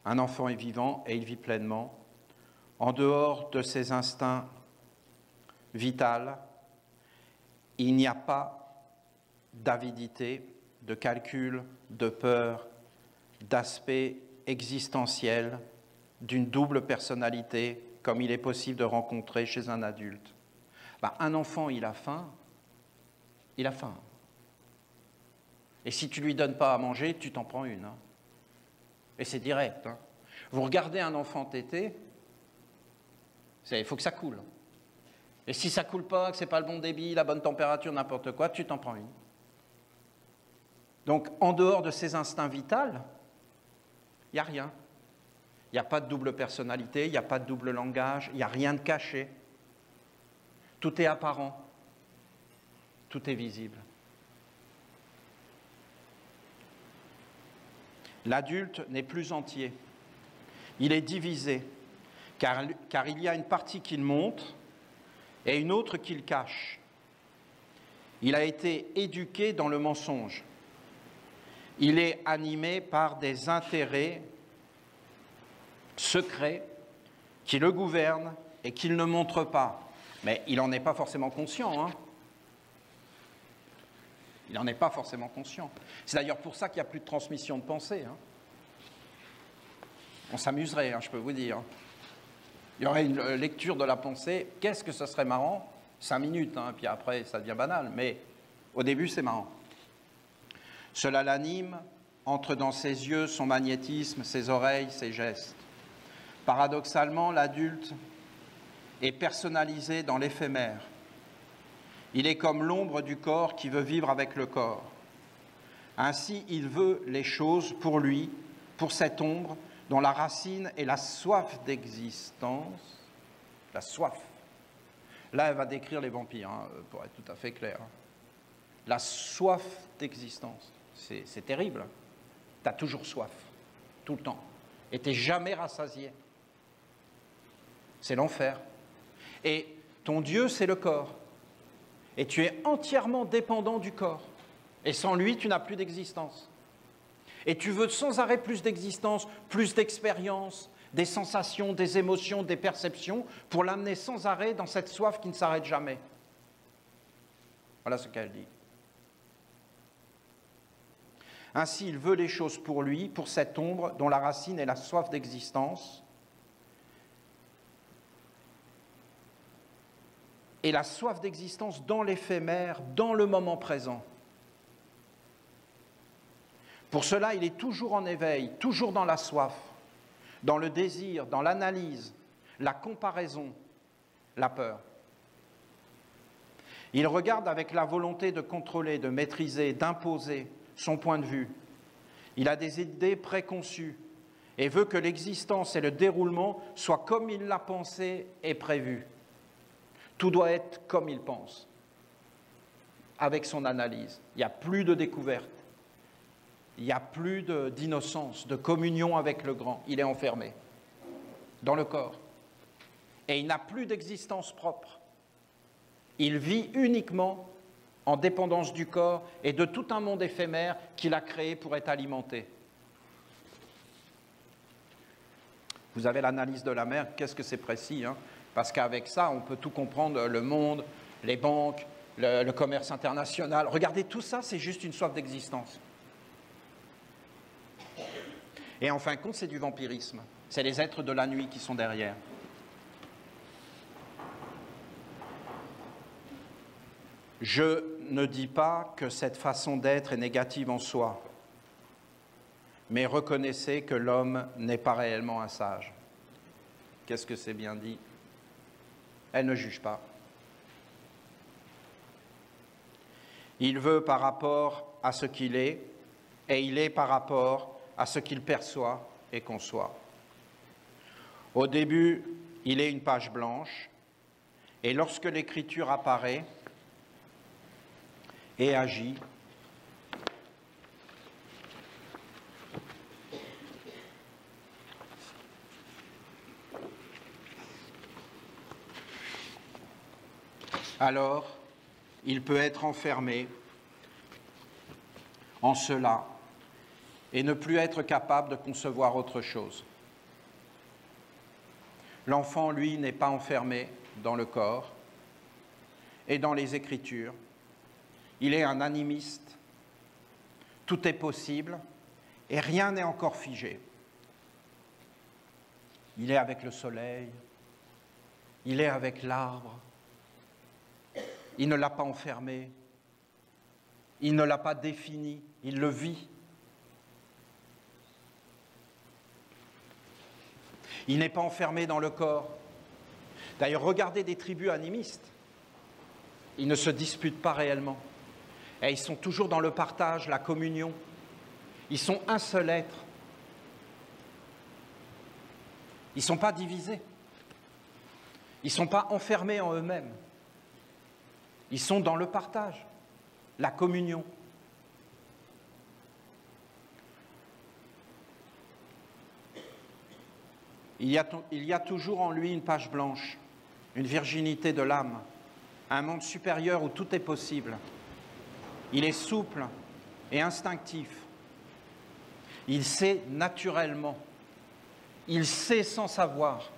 Speaker 2: Un enfant est vivant et il vit pleinement. En dehors de ses instincts vitaux, il n'y a pas d'avidité, de calcul, de peur, d'aspect existentiel, d'une double personnalité, comme il est possible de rencontrer chez un adulte. Un enfant, il a faim. Il a faim. Et si tu ne lui donnes pas à manger, tu t'en prends une. Hein. Et c'est direct. Hein. Vous regardez un enfant téter, il faut que ça coule. Et si ça ne coule pas, que ce n'est pas le bon débit, la bonne température, n'importe quoi, tu t'en prends une. Donc, en dehors de ces instincts vitaux, il n'y a rien. Il n'y a pas de double personnalité, il n'y a pas de double langage, il n'y a rien de caché. Tout est apparent, tout est visible. L'adulte n'est plus entier, il est divisé, car il y a une partie qu'il montre et une autre qu'il cache. Il a été éduqué dans le mensonge. Il est animé par des intérêts secrets qui le gouvernent et qu'il ne montre pas. Mais il n'en est pas forcément conscient. Hein. Il n'en est pas forcément conscient. C'est d'ailleurs pour ça qu'il n'y a plus de transmission de pensée. Hein. On s'amuserait, hein, je peux vous dire. Il y aurait une lecture de la pensée. Qu'est-ce que ce serait marrant? 5 minutes, hein, puis après ça devient banal. Mais au début, c'est marrant. Cela l'anime, entre dans ses yeux son magnétisme, ses oreilles, ses gestes. Paradoxalement, l'adulte est personnalisé dans l'éphémère. Il est comme l'ombre du corps qui veut vivre avec le corps. Ainsi, il veut les choses pour lui, pour cette ombre dont la racine est la soif d'existence. La soif. Là, elle va décrire les vampires, hein, pour être tout à fait clair. La soif d'existence. C'est terrible. Tu as toujours soif, tout le temps. Et tu n'es jamais rassasié. C'est l'enfer. Et ton Dieu, c'est le corps. Et tu es entièrement dépendant du corps. Et sans lui, tu n'as plus d'existence. Et tu veux sans arrêt plus d'existence, plus d'expérience, des sensations, des émotions, des perceptions, pour l'amener sans arrêt dans cette soif qui ne s'arrête jamais. Voilà ce qu'elle dit. Ainsi, il veut les choses pour lui, pour cette ombre dont la racine est la soif d'existence. et la soif d'existence dans l'éphémère, dans le moment présent. Pour cela, il est toujours en éveil, toujours dans la soif, dans le désir, dans l'analyse, la comparaison, la peur. Il regarde avec la volonté de contrôler, de maîtriser, d'imposer son point de vue. Il a des idées préconçues et veut que l'existence et le déroulement soient comme il l'a pensé et prévu. Tout doit être comme il pense, avec son analyse. Il n'y a plus de découverte, il n'y a plus d'innocence, de communion avec le grand. Il est enfermé dans le corps. Et il n'a plus d'existence propre. Il vit uniquement en dépendance du corps et de tout un monde éphémère qu'il a créé pour être alimenté. Vous avez l'analyse de la mer, qu'est-ce que c'est précis, hein? Parce qu'avec ça, on peut tout comprendre, le monde, les banques, le commerce international. Regardez, tout ça, c'est juste une soif d'existence. Et en fin de compte, c'est du vampirisme. C'est les êtres de la nuit qui sont derrière. Je ne dis pas que cette façon d'être est négative en soi, mais reconnaissez que l'homme n'est pas réellement un sage. Qu'est-ce que c'est bien dit? Elle ne juge pas. Il veut par rapport à ce qu'il est, et il est par rapport à ce qu'il perçoit et conçoit. Au début, il est une page blanche, et lorsque l'écriture apparaît et agit, alors il peut être enfermé en cela et ne plus être capable de concevoir autre chose. L'enfant, lui, n'est pas enfermé dans le corps et dans les Écritures. Il est un animiste. Tout est possible et rien n'est encore figé. Il est avec le soleil, il est avec l'arbre. Il ne l'a pas enfermé, il ne l'a pas défini, il le vit. Il n'est pas enfermé dans le corps. D'ailleurs, regardez des tribus animistes. Ils ne se disputent pas réellement. Et ils sont toujours dans le partage, la communion. Ils sont un seul être. Ils ne sont pas divisés. Ils ne sont pas enfermés en eux-mêmes. Ils sont dans le partage, la communion. Il y a toujours en lui une page blanche, une virginité de l'âme, un monde supérieur où tout est possible. Il est souple et instinctif. Il sait naturellement. Il sait sans savoir.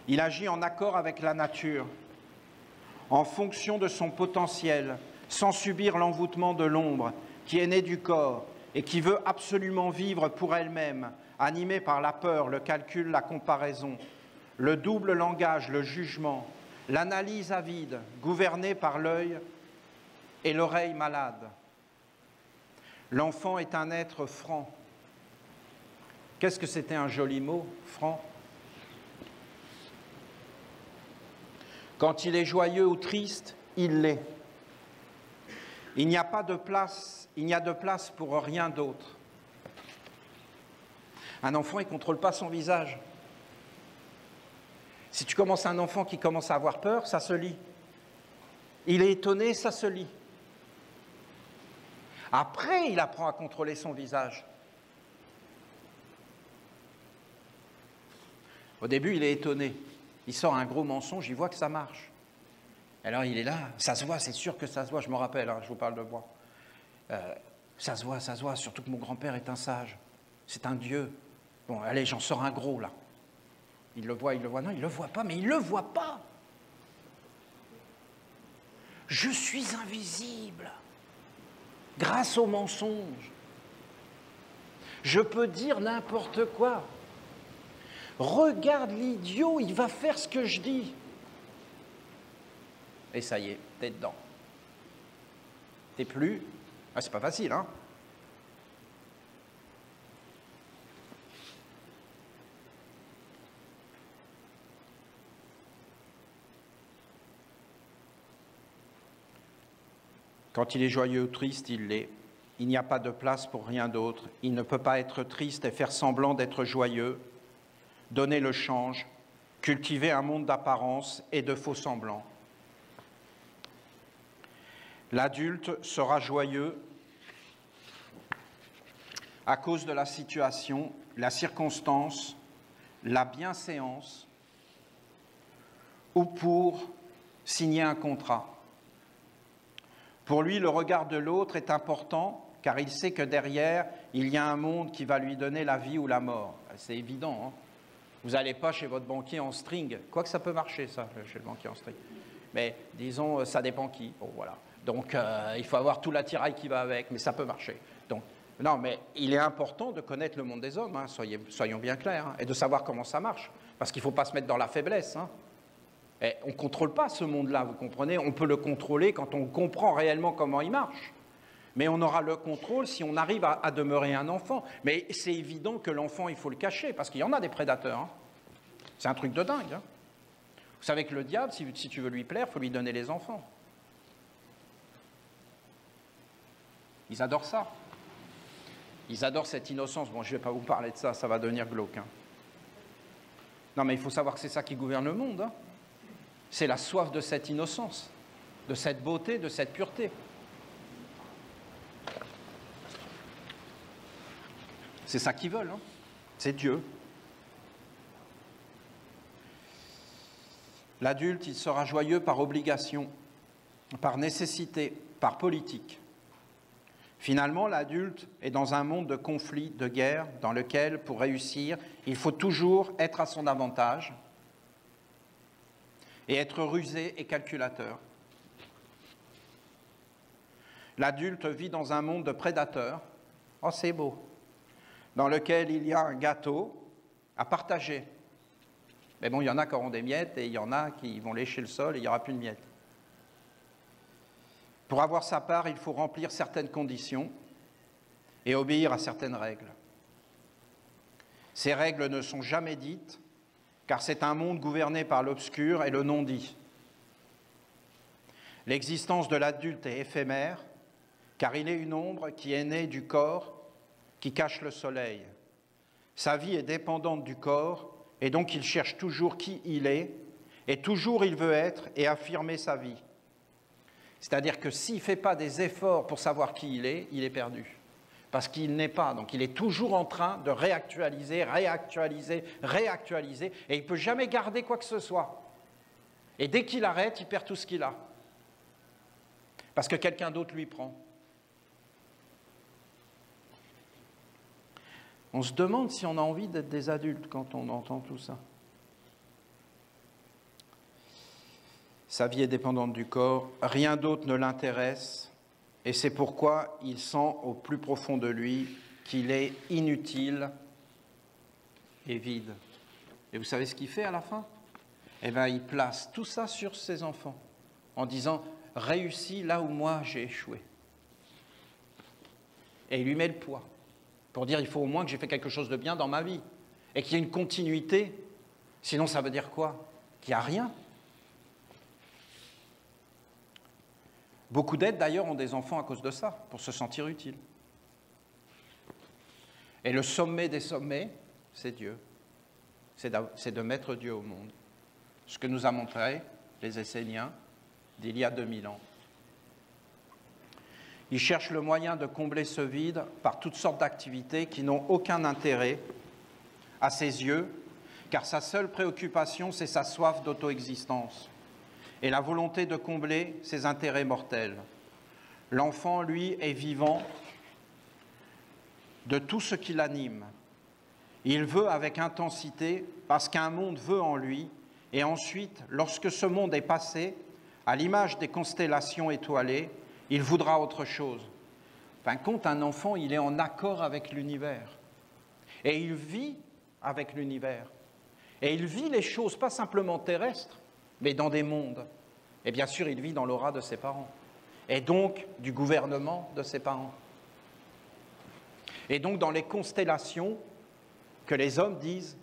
Speaker 2: Il agit en accord avec la nature, en fonction de son potentiel, sans subir l'envoûtement de l'ombre qui est née du corps et qui veut absolument vivre pour elle-même, animée par la peur, le calcul, la comparaison, le double langage, le jugement, l'analyse avide, gouvernée par l'œil et l'oreille malade. L'enfant est un être franc. Qu'est-ce que c'était un joli mot, franc? Quand il est joyeux ou triste, il l'est. Il n'y a pas de place, il n'y a de place pour rien d'autre. Un enfant, il ne contrôle pas son visage. Si tu commences un enfant qui commence à avoir peur, ça se lit. Il est étonné, ça se lit. Après, il apprend à contrôler son visage. Au début, il est étonné. Il sort un gros mensonge, il voit que ça marche. Alors il est là, ça se voit, c'est sûr que ça se voit, je me rappelle, hein, je vous parle de moi. Ça se voit, surtout que mon grand-père est un sage. C'est un dieu. Bon, allez, j'en sors un gros, là. Il le voit, non, il ne le voit pas, mais il ne le voit pas. Je suis invisible grâce au mensonge. Je peux dire n'importe quoi. Regarde l'idiot, il va faire ce que je dis. Et ça y est, t'es dedans. T'es plus... Ah, c'est pas facile, hein? Quand il est joyeux ou triste, il l'est. Il n'y a pas de place pour rien d'autre. Il ne peut pas être triste et faire semblant d'être joyeux, donner le change, cultiver un monde d'apparence et de faux semblants. L'adulte sera joyeux à cause de la situation, la circonstance, la bienséance ou pour signer un contrat. Pour lui, le regard de l'autre est important car il sait que derrière, il y a un monde qui va lui donner la vie ou la mort. C'est évident, hein? Vous n'allez pas chez votre banquier en string, quoique ça peut marcher, ça, chez le banquier en string. Mais disons, ça dépend qui. Bon, voilà. Donc, il faut avoir tout l'attirail qui va avec, mais ça peut marcher. Donc, non, mais il est important de connaître le monde des hommes, hein, soyons bien clairs, hein, et de savoir comment ça marche. Parce qu'il ne faut pas se mettre dans la faiblesse. Hein. Et on ne contrôle pas ce monde-là, vous comprenez? On peut le contrôler quand on comprend réellement comment il marche. Mais on aura le contrôle si on arrive à demeurer un enfant. Mais c'est évident que l'enfant, il faut le cacher, parce qu'il y en a des prédateurs. Hein. C'est un truc de dingue. Hein. Vous savez que le diable, si tu veux lui plaire, il faut lui donner les enfants. Ils adorent ça. Ils adorent cette innocence. Bon, je ne vais pas vous parler de ça, ça va devenir glauque. Hein. Non, mais il faut savoir que c'est ça qui gouverne le monde. Hein. C'est la soif de cette innocence, de cette beauté, de cette pureté. C'est ça qu'ils veulent. Hein. C'est Dieu. L'adulte, il sera joyeux par obligation, par nécessité, par politique. Finalement, l'adulte est dans un monde de conflits, de guerres, dans lequel, pour réussir, il faut toujours être à son avantage et être rusé et calculateur. L'adulte vit dans un monde de prédateurs, oh c'est beau, dans lequel il y a un gâteau à partager. Mais bon, il y en a qui auront des miettes et il y en a qui vont lécher le sol et il n'y aura plus de miettes. Pour avoir sa part, il faut remplir certaines conditions et obéir à certaines règles. Ces règles ne sont jamais dites, car c'est un monde gouverné par l'obscur et le non-dit. L'existence de l'adulte est éphémère, car il est une ombre qui est née du corps, qui cache le soleil. Sa vie est dépendante du corps, et donc il cherche toujours qui il est, et toujours il veut être et affirmer sa vie. C'est-à-dire que s'il ne fait pas des efforts pour savoir qui il est perdu. Parce qu'il n'est pas. Donc il est toujours en train de réactualiser, et il ne peut jamais garder quoi que ce soit. Et dès qu'il arrête, il perd tout ce qu'il a. Parce que quelqu'un d'autre lui prend. On se demande si on a envie d'être des adultes quand on entend tout ça. Sa vie est dépendante du corps, rien d'autre ne l'intéresse, et c'est pourquoi il sent au plus profond de lui qu'il est inutile et vide. Et vous savez ce qu'il fait à la fin? Eh bien, il place tout ça sur ses enfants, en disant « réussis là où moi j'ai échoué ». Et il lui met le poids, pour dire « il faut au moins que j'ai fait quelque chose de bien dans ma vie », et qu'il y ait une continuité, sinon ça veut dire quoi? Qu'il n'y a rien. Beaucoup d'aides, d'ailleurs, ont des enfants à cause de ça, pour se sentir utiles. Et le sommet des sommets, c'est Dieu. C'est de mettre Dieu au monde. Ce que nous a montré les Esséniens d'il y a 2000 ans. Ils cherchent le moyen de combler ce vide par toutes sortes d'activités qui n'ont aucun intérêt à ses yeux, car sa seule préoccupation, c'est sa soif d'auto-existence et la volonté de combler ses intérêts mortels. L'enfant, lui, est vivant de tout ce qui l'anime. Il veut avec intensité parce qu'un monde veut en lui, et ensuite, lorsque ce monde est passé, à l'image des constellations étoilées, il voudra autre chose. Fin de compte, un enfant, il est en accord avec l'univers. Et il vit avec l'univers. Et il vit les choses, pas simplement terrestres, mais dans des mondes. Et bien sûr, il vit dans l'aura de ses parents. Et donc, du gouvernement de ses parents. Et donc, dans les constellations que les hommes disent,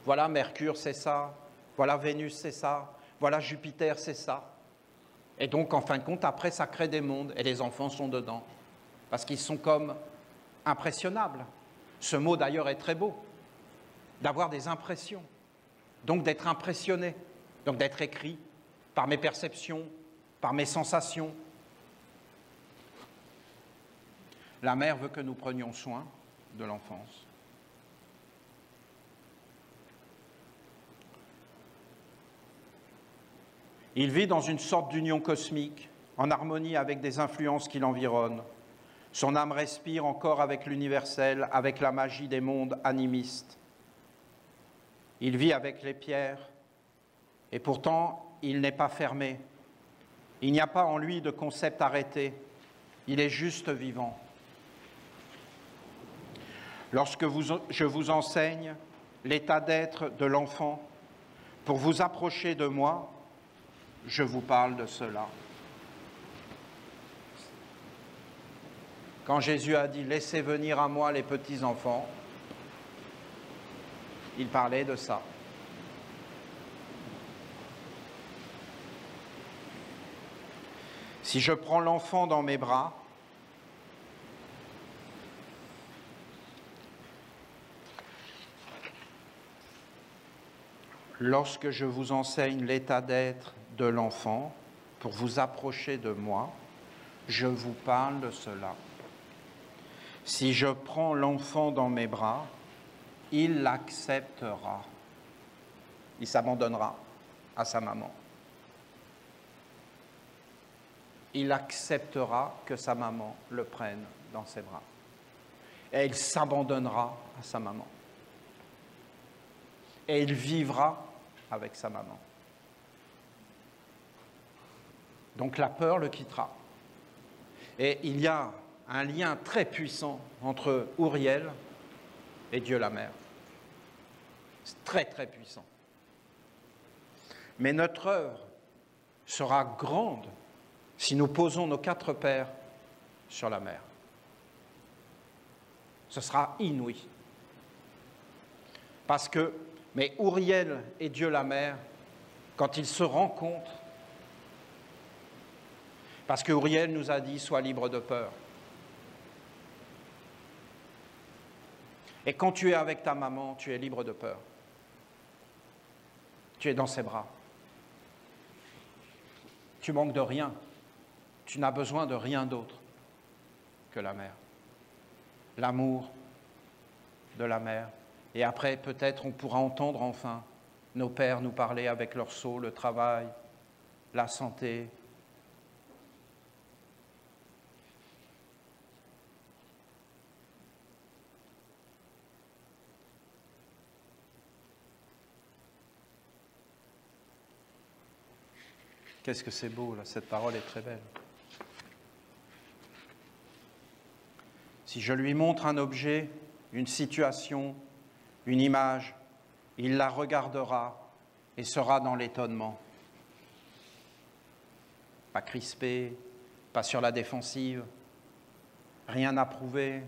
Speaker 2: voilà Mercure, c'est ça, voilà Vénus, c'est ça, voilà Jupiter, c'est ça. Et donc, en fin de compte, après, ça crée des mondes, et les enfants sont dedans. Parce qu'ils sont comme impressionnables. Ce mot, d'ailleurs, est très beau. D'avoir des impressions. Donc, d'être impressionné. Donc, d'être écrit par mes perceptions, par mes sensations. La mère veut que nous prenions soin de l'enfance. Il vit dans une sorte d'union cosmique, en harmonie avec des influences qui l'environnent. Son âme respire encore avec l'universel, avec la magie des mondes animistes. Il vit avec les pierres, et pourtant, il n'est pas fermé. Il n'y a pas en lui de concept arrêté. Il est juste vivant. Lorsque je vous enseigne l'état d'être de l'enfant, pour vous approcher de moi, je vous parle de cela. Quand Jésus a dit « Laissez venir à moi les petits-enfants », il parlait de ça. Si je prends l'enfant dans mes bras, lorsque je vous enseigne l'état d'être de l'enfant, pour vous approcher de moi, je vous parle de cela. Si je prends l'enfant dans mes bras, il l'acceptera. Il s'abandonnera à sa maman. Il acceptera que sa maman le prenne dans ses bras. Et il s'abandonnera à sa maman. Et il vivra avec sa maman. Donc la peur le quittera. Et il y a un lien très puissant entre Uriel et Dieu la Mère. C'est très très puissant. Mais notre œuvre sera grande si nous posons nos 4 pères sur la mer. Ce sera inouï. Parce que, mais Uriel et Dieu la Mère, quand ils se rencontrent, parce que Uriel nous a dit « Sois libre de peur ». Et quand tu es avec ta maman, tu es libre de peur. Tu es dans ses bras. Tu manques de rien. Tu n'as besoin de rien d'autre que la mère. L'amour de la mère. Et après, peut-être, on pourra entendre enfin nos pères nous parler avec leur sceau, le travail, la santé. Qu'est-ce que c'est beau, là, cette parole est très belle. Si je lui montre un objet, une situation, une image, il la regardera et sera dans l'étonnement. Pas crispé, pas sur la défensive, rien à prouver.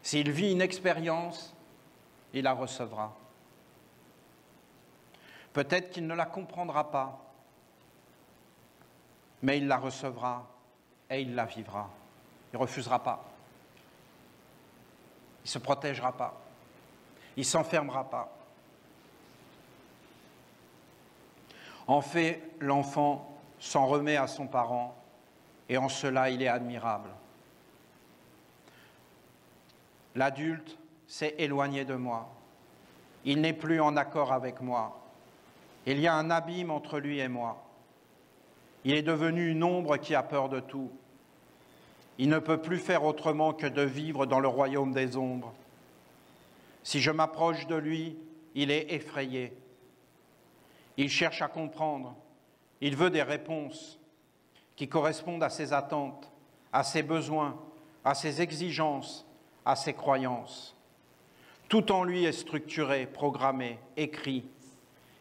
Speaker 2: S'il vit une expérience, il la recevra. Peut-être qu'il ne la comprendra pas, mais il la recevra et il la vivra. Il ne refusera pas. Il ne se protégera pas. Il ne s'enfermera pas. En fait, l'enfant s'en remet à son parent et en cela, il est admirable. L'adulte s'est éloigné de moi. Il n'est plus en accord avec moi. Il y a un abîme entre lui et moi. Il est devenu une ombre qui a peur de tout. Il ne peut plus faire autrement que de vivre dans le royaume des ombres. Si je m'approche de lui, il est effrayé. Il cherche à comprendre. Il veut des réponses qui correspondent à ses attentes, à ses besoins, à ses exigences, à ses croyances. Tout en lui est structuré, programmé, écrit,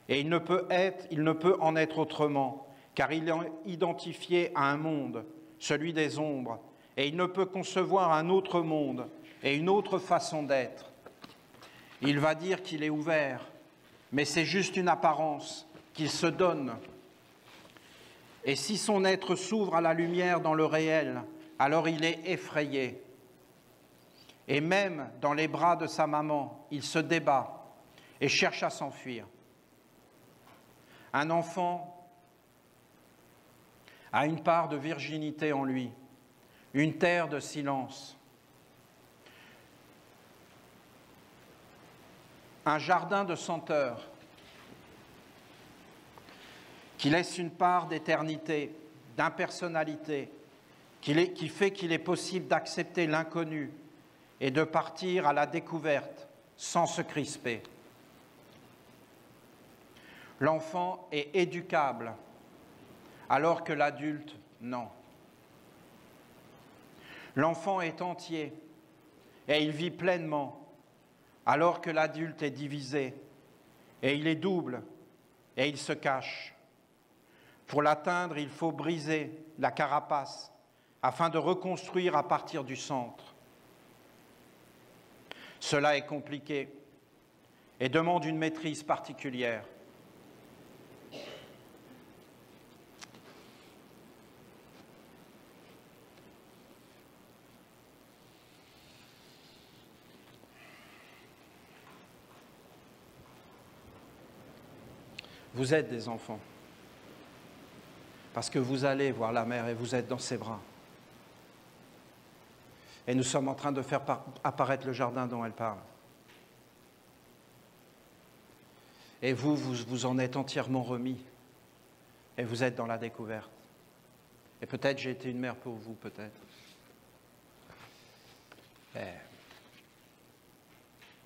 Speaker 2: et il ne peut en être autrement, car il est identifié à un monde, celui des ombres, et il ne peut concevoir un autre monde et une autre façon d'être. Il va dire qu'il est ouvert, mais c'est juste une apparence qu'il se donne. Et si son être s'ouvre à la lumière dans le réel, alors il est effrayé. Et même dans les bras de sa maman, il se débat et cherche à s'enfuir. Un enfant a une part de virginité en lui, une terre de silence, un jardin de senteurs qui laisse une part d'éternité, d'impersonnalité, qui fait qu'il est possible d'accepter l'inconnu et de partir à la découverte sans se crisper. L'enfant est éducable, alors que l'adulte, non. L'enfant est entier et il vit pleinement, alors que l'adulte est divisé et il est double et il se cache. Pour l'atteindre, il faut briser la carapace afin de reconstruire à partir du centre. Cela est compliqué et demande une maîtrise particulière. Vous êtes des enfants, parce que vous allez voir la mère et vous êtes dans ses bras. Et nous sommes en train de faire apparaître le jardin dont elle parle. Et vous en êtes entièrement remis, et vous êtes dans la découverte. Et peut-être j'ai été une mère pour vous, peut-être.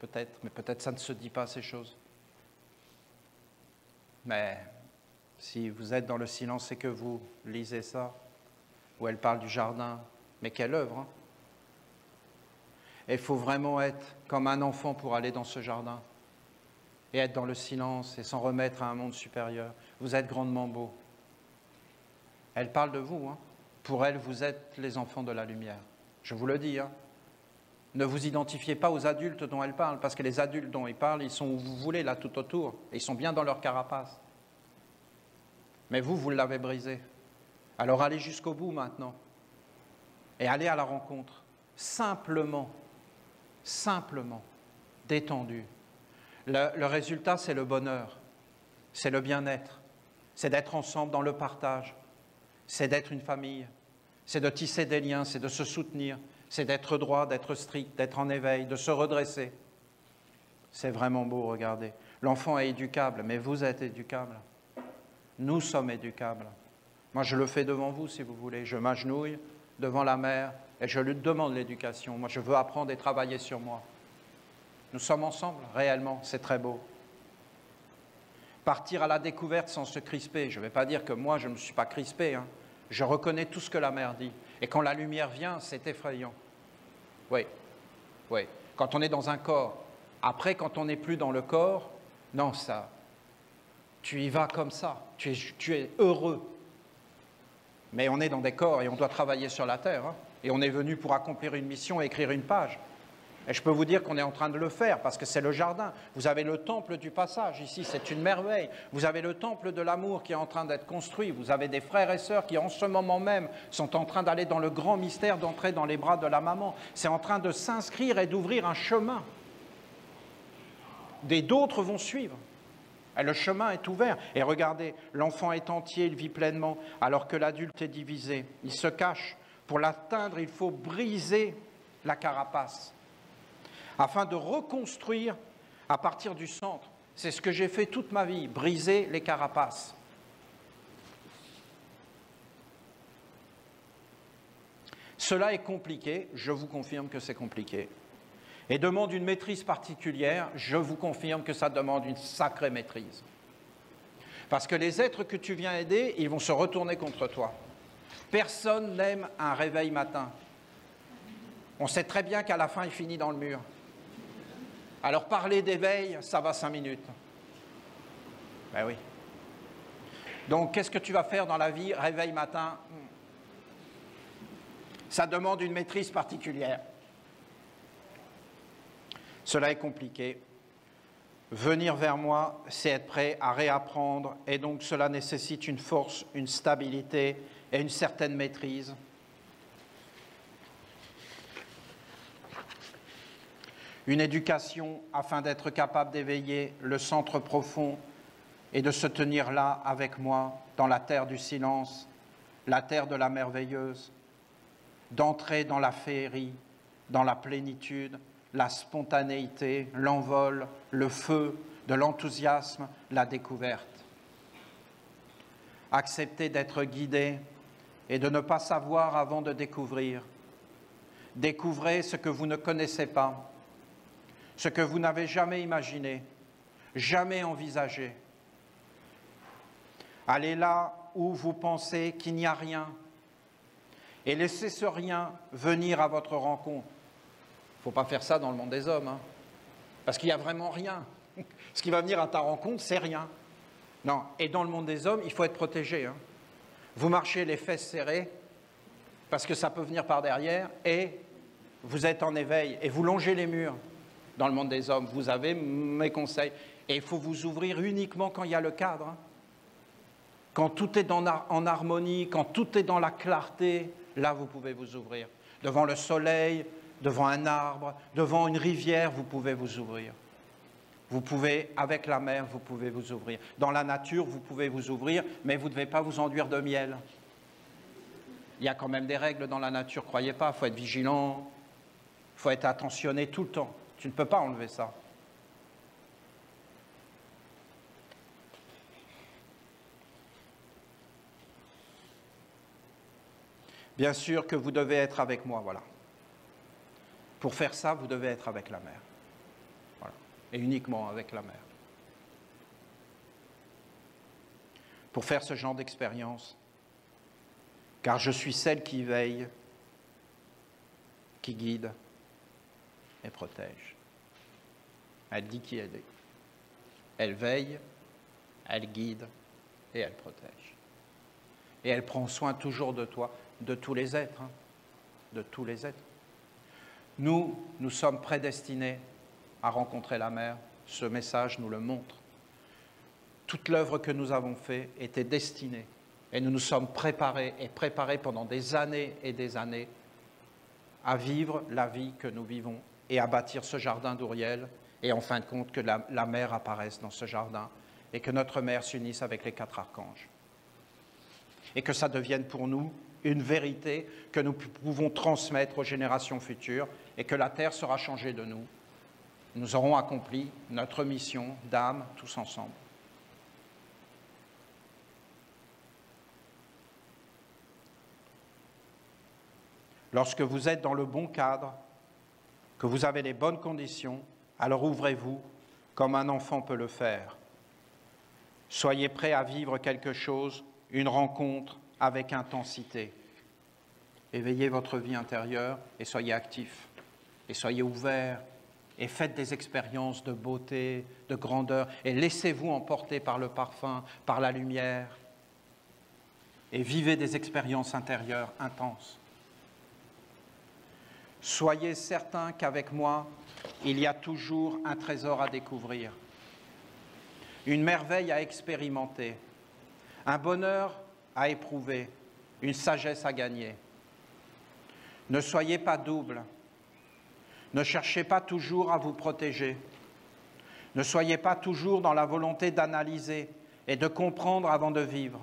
Speaker 2: Peut-être, mais peut-être ça ne se dit pas ces choses. Mais si vous êtes dans le silence et que vous lisez ça, où elle parle du jardin, mais quelle œuvre, hein? Et il faut vraiment être comme un enfant pour aller dans ce jardin et être dans le silence et s'en remettre à un monde supérieur. Vous êtes grandement beau. Elle parle de vous, hein? Pour elle, vous êtes les enfants de la lumière. Je vous le dis, hein? Ne vous identifiez pas aux adultes dont elle parle, parce que les adultes dont elle parle, ils sont où vous voulez, là, tout autour. Et ils sont bien dans leur carapace. Mais vous l'avez brisé. Alors allez jusqu'au bout maintenant. Et allez à la rencontre. Simplement, détendu. Le résultat, c'est le bonheur. C'est le bien-être. C'est d'être ensemble dans le partage. C'est d'être une famille. C'est de tisser des liens, c'est de se soutenir. C'est d'être droit, d'être strict, d'être en éveil, de se redresser. C'est vraiment beau, regardez. L'enfant est éducable, mais vous êtes éducable. Nous sommes éducables. Moi, je le fais devant vous, si vous voulez. Je m'agenouille devant la mère et je lui demande l'éducation. Moi, je veux apprendre et travailler sur moi. Nous sommes ensemble, réellement, c'est très beau. Partir à la découverte sans se crisper. Je ne vais pas dire que moi, je ne me suis pas crispé, hein. Je reconnais tout ce que la mère dit. Et quand la lumière vient, c'est effrayant. Oui. Quand on est dans un corps. Après, quand on n'est plus dans le corps, non, ça, tu y vas comme ça. Tu es heureux. Mais on est dans des corps et on doit travailler sur la terre. Hein. Et on est venu pour accomplir une mission et écrire une page. Et je peux vous dire qu'on est en train de le faire parce que c'est le jardin. Vous avez le temple du passage ici, c'est une merveille. Vous avez le temple de l'amour qui est en train d'être construit. Vous avez des frères et sœurs qui en ce moment même sont en train d'aller dans le grand mystère d'entrer dans les bras de la maman. C'est en train de s'inscrire et d'ouvrir un chemin. D'autres vont suivre. Et le chemin est ouvert. Et regardez, l'enfant est entier, il vit pleinement, alors que l'adulte est divisé. Il se cache. Pour l'atteindre, il faut briser la carapace, afin de reconstruire à partir du centre. C'est ce que j'ai fait toute ma vie, briser les carapaces. Cela est compliqué, je vous confirme que c'est compliqué. Et demande une maîtrise particulière, je vous confirme que ça demande une sacrée maîtrise. Parce que les êtres que tu viens aider, ils vont se retourner contre toi. Personne n'aime un réveil matin. On sait très bien qu'à la fin, il finit dans le mur. Alors parler d'éveil, ça va 5 minutes. Ben oui. Donc qu'est-ce que tu vas faire dans la vie? Réveil matin. Ça demande une maîtrise particulière. Cela est compliqué. Venir vers moi, c'est être prêt à réapprendre, et donc cela nécessite une force, une stabilité et une certaine maîtrise. Une éducation afin d'être capable d'éveiller le centre profond et de se tenir là avec moi dans la terre du silence, la terre de la merveilleuse, d'entrer dans la féerie, dans la plénitude, la spontanéité, l'envol, le feu de l'enthousiasme, la découverte. Accepter d'être guidé et de ne pas savoir avant de découvrir. Découvrez ce que vous ne connaissez pas, ce que vous n'avez jamais imaginé, jamais envisagé. Allez là où vous pensez qu'il n'y a rien et laissez ce rien venir à votre rencontre. Il ne faut pas faire ça dans le monde des hommes, hein, parce qu'il n'y a vraiment rien. Ce qui va venir à ta rencontre, c'est rien. Non, et dans le monde des hommes, il faut être protégé. Hein. Vous marchez les fesses serrées, parce que ça peut venir par derrière, et vous êtes en éveil, et vous longez les murs. Dans le monde des hommes, vous avez mes conseils. Et il faut vous ouvrir uniquement quand il y a le cadre. Hein. Quand tout est en harmonie, quand tout est dans la clarté, là vous pouvez vous ouvrir. Devant le soleil, devant un arbre, devant une rivière, vous pouvez vous ouvrir. Vous pouvez, avec la mer, vous pouvez vous ouvrir. Dans la nature, vous pouvez vous ouvrir, mais vous ne devez pas vous enduire de miel. Il y a quand même des règles dans la nature, croyez pas, il faut être vigilant, il faut être attentionné tout le temps. Tu ne peux pas enlever ça. Bien sûr que vous devez être avec moi, voilà. Pour faire ça, vous devez être avec la mer. Voilà. Et uniquement avec la mer. Pour faire ce genre d'expérience, car je suis celle qui veille, qui guide et protège. Elle dit qui elle est. Elle veille, elle guide et elle protège. Et elle prend soin toujours de toi, de tous les êtres, hein, de tous les êtres. Nous sommes prédestinés à rencontrer la mer. Ce message nous le montre. Toute l'œuvre que nous avons faite était destinée. Et nous nous sommes préparés pendant des années et des années à vivre la vie que nous vivons et à bâtir ce jardin d'Uriel. Et en fin de compte, que la mer apparaisse dans ce jardin et que notre mère s'unisse avec les 4 archanges. Et que ça devienne pour nous une vérité que nous pouvons transmettre aux générations futures et que la terre sera changée de nous. Nous aurons accompli notre mission d'âme tous ensemble. Lorsque vous êtes dans le bon cadre, que vous avez les bonnes conditions, alors ouvrez-vous comme un enfant peut le faire. Soyez prêts à vivre quelque chose, une rencontre avec intensité. Éveillez votre vie intérieure et soyez actifs. Et soyez ouverts et faites des expériences de beauté, de grandeur. Et laissez-vous emporter par le parfum, par la lumière. Et vivez des expériences intérieures intenses. Soyez certains qu'avec moi, il y a toujours un trésor à découvrir, une merveille à expérimenter, un bonheur à éprouver, une sagesse à gagner. Ne soyez pas double, ne cherchez pas toujours à vous protéger, ne soyez pas toujours dans la volonté d'analyser et de comprendre avant de vivre.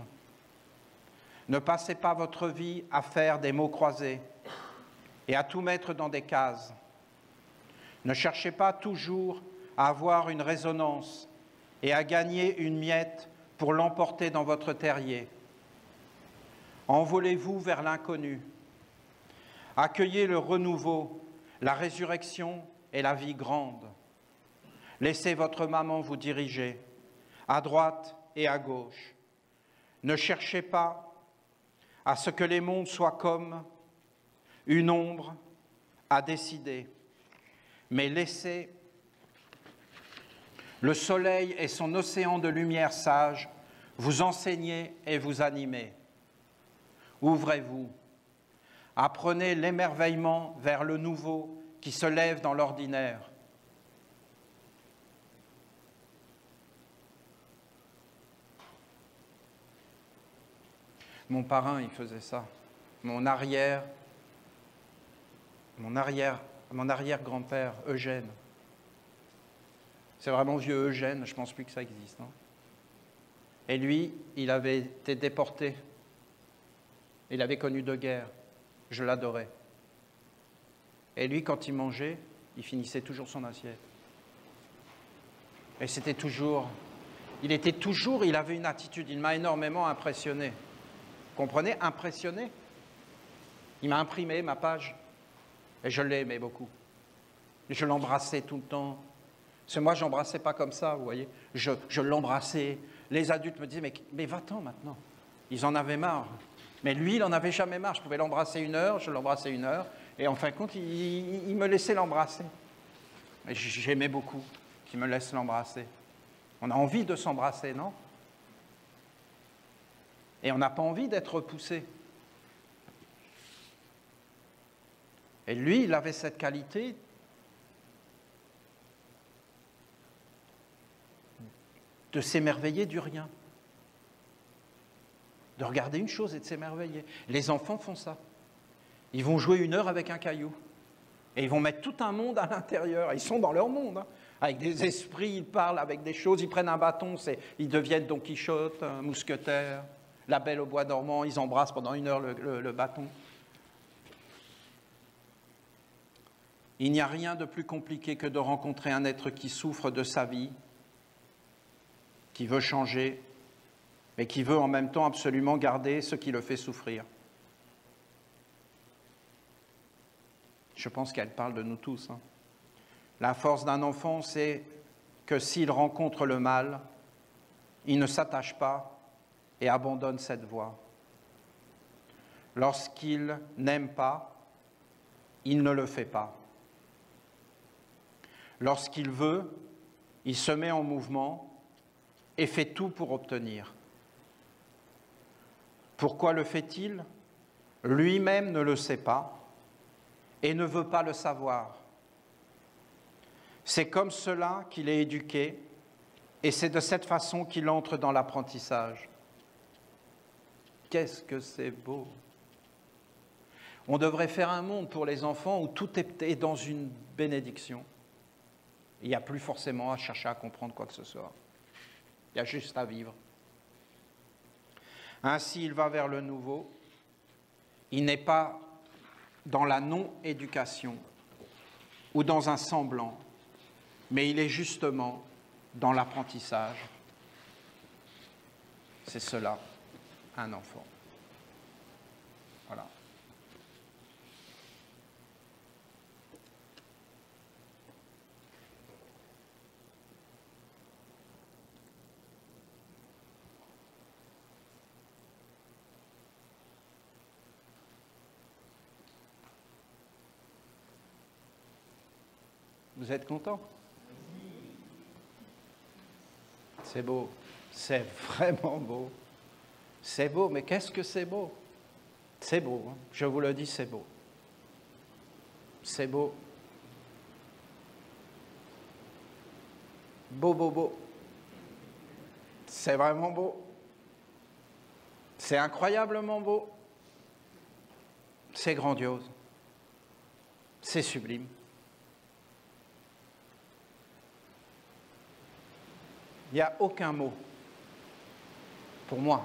Speaker 2: Ne passez pas votre vie à faire des mots croisés et à tout mettre dans des cases. Ne cherchez pas toujours à avoir une résonance et à gagner une miette pour l'emporter dans votre terrier. Envolez-vous vers l'inconnu. Accueillez le renouveau, la résurrection et la vie grande. Laissez votre maman vous diriger, à droite et à gauche. Ne cherchez pas à ce que les mondes soient comme une ombre a décidé, mais laissez le soleil et son océan de lumière sage vous enseigner et vous animer. Ouvrez-vous, apprenez l'émerveillement vers le nouveau qui se lève dans l'ordinaire. Mon parrain, il faisait ça. Mon arrière-grand-père, Eugène. C'est vraiment vieux Eugène, je ne pense plus que ça existe. Hein. Et lui, il avait été déporté. Il avait connu 2 guerres. Je l'adorais. Et lui, quand il mangeait, il finissait toujours son assiette. Et c'était toujours... Il avait une attitude, il m'a énormément impressionné. Vous comprenez? Impressionné. Il m'a imprimé ma page. Et je l'aimais beaucoup. Et je l'embrassais tout le temps. Parce que moi, je n'embrassais pas comme ça, vous voyez. Je l'embrassais. Les adultes me disaient, mais va-t'en maintenant. Ils en avaient marre. Mais lui, il n'en avait jamais marre. Je pouvais l'embrasser 1 heure, je l'embrassais 1 heure. Et en fin de compte, il me laissait l'embrasser. Et j'aimais beaucoup qu'il me laisse l'embrasser. On a envie de s'embrasser, non? Et on n'a pas envie d'être repoussé. Et lui, il avait cette qualité de s'émerveiller du rien. De regarder une chose et de s'émerveiller. Les enfants font ça. Ils vont jouer 1 heure avec un caillou. Et ils vont mettre tout un monde à l'intérieur. Ils sont dans leur monde. Hein. Avec des esprits, ils parlent avec des choses. Ils prennent un bâton, ils deviennent Don Quichotte, un mousquetaire. La Belle au bois dormant, ils embrassent pendant 1 heure le bâton. Il n'y a rien de plus compliqué que de rencontrer un être qui souffre de sa vie, qui veut changer, mais qui veut en même temps absolument garder ce qui le fait souffrir. Je pense qu'elle parle de nous tous. Hein. La force d'un enfant, c'est que s'il rencontre le mal, il ne s'attache pas et abandonne cette voie. Lorsqu'il n'aime pas, il ne le fait pas. Lorsqu'il veut, il se met en mouvement et fait tout pour obtenir. Pourquoi le fait-il? Lui-même ne le sait pas et ne veut pas le savoir. C'est comme cela qu'il est éduqué et c'est de cette façon qu'il entre dans l'apprentissage. Qu'est-ce que c'est beau! On devrait faire un monde pour les enfants où tout est dans une bénédiction. Il n'y a plus forcément à chercher à comprendre quoi que ce soit. Il y a juste à vivre. Ainsi, il va vers le nouveau. Il n'est pas dans la non-éducation ou dans un semblant, mais il est justement dans l'apprentissage. C'est cela, un enfant. Voilà. Vous êtes content? C'est beau, c'est vraiment beau. C'est beau, mais qu'est-ce que c'est beau? C'est beau, hein? Je vous le dis, c'est beau. C'est beau. Beau, beau, beau. C'est vraiment beau. C'est incroyablement beau. C'est grandiose. C'est sublime. Il n'y a aucun mot, pour moi,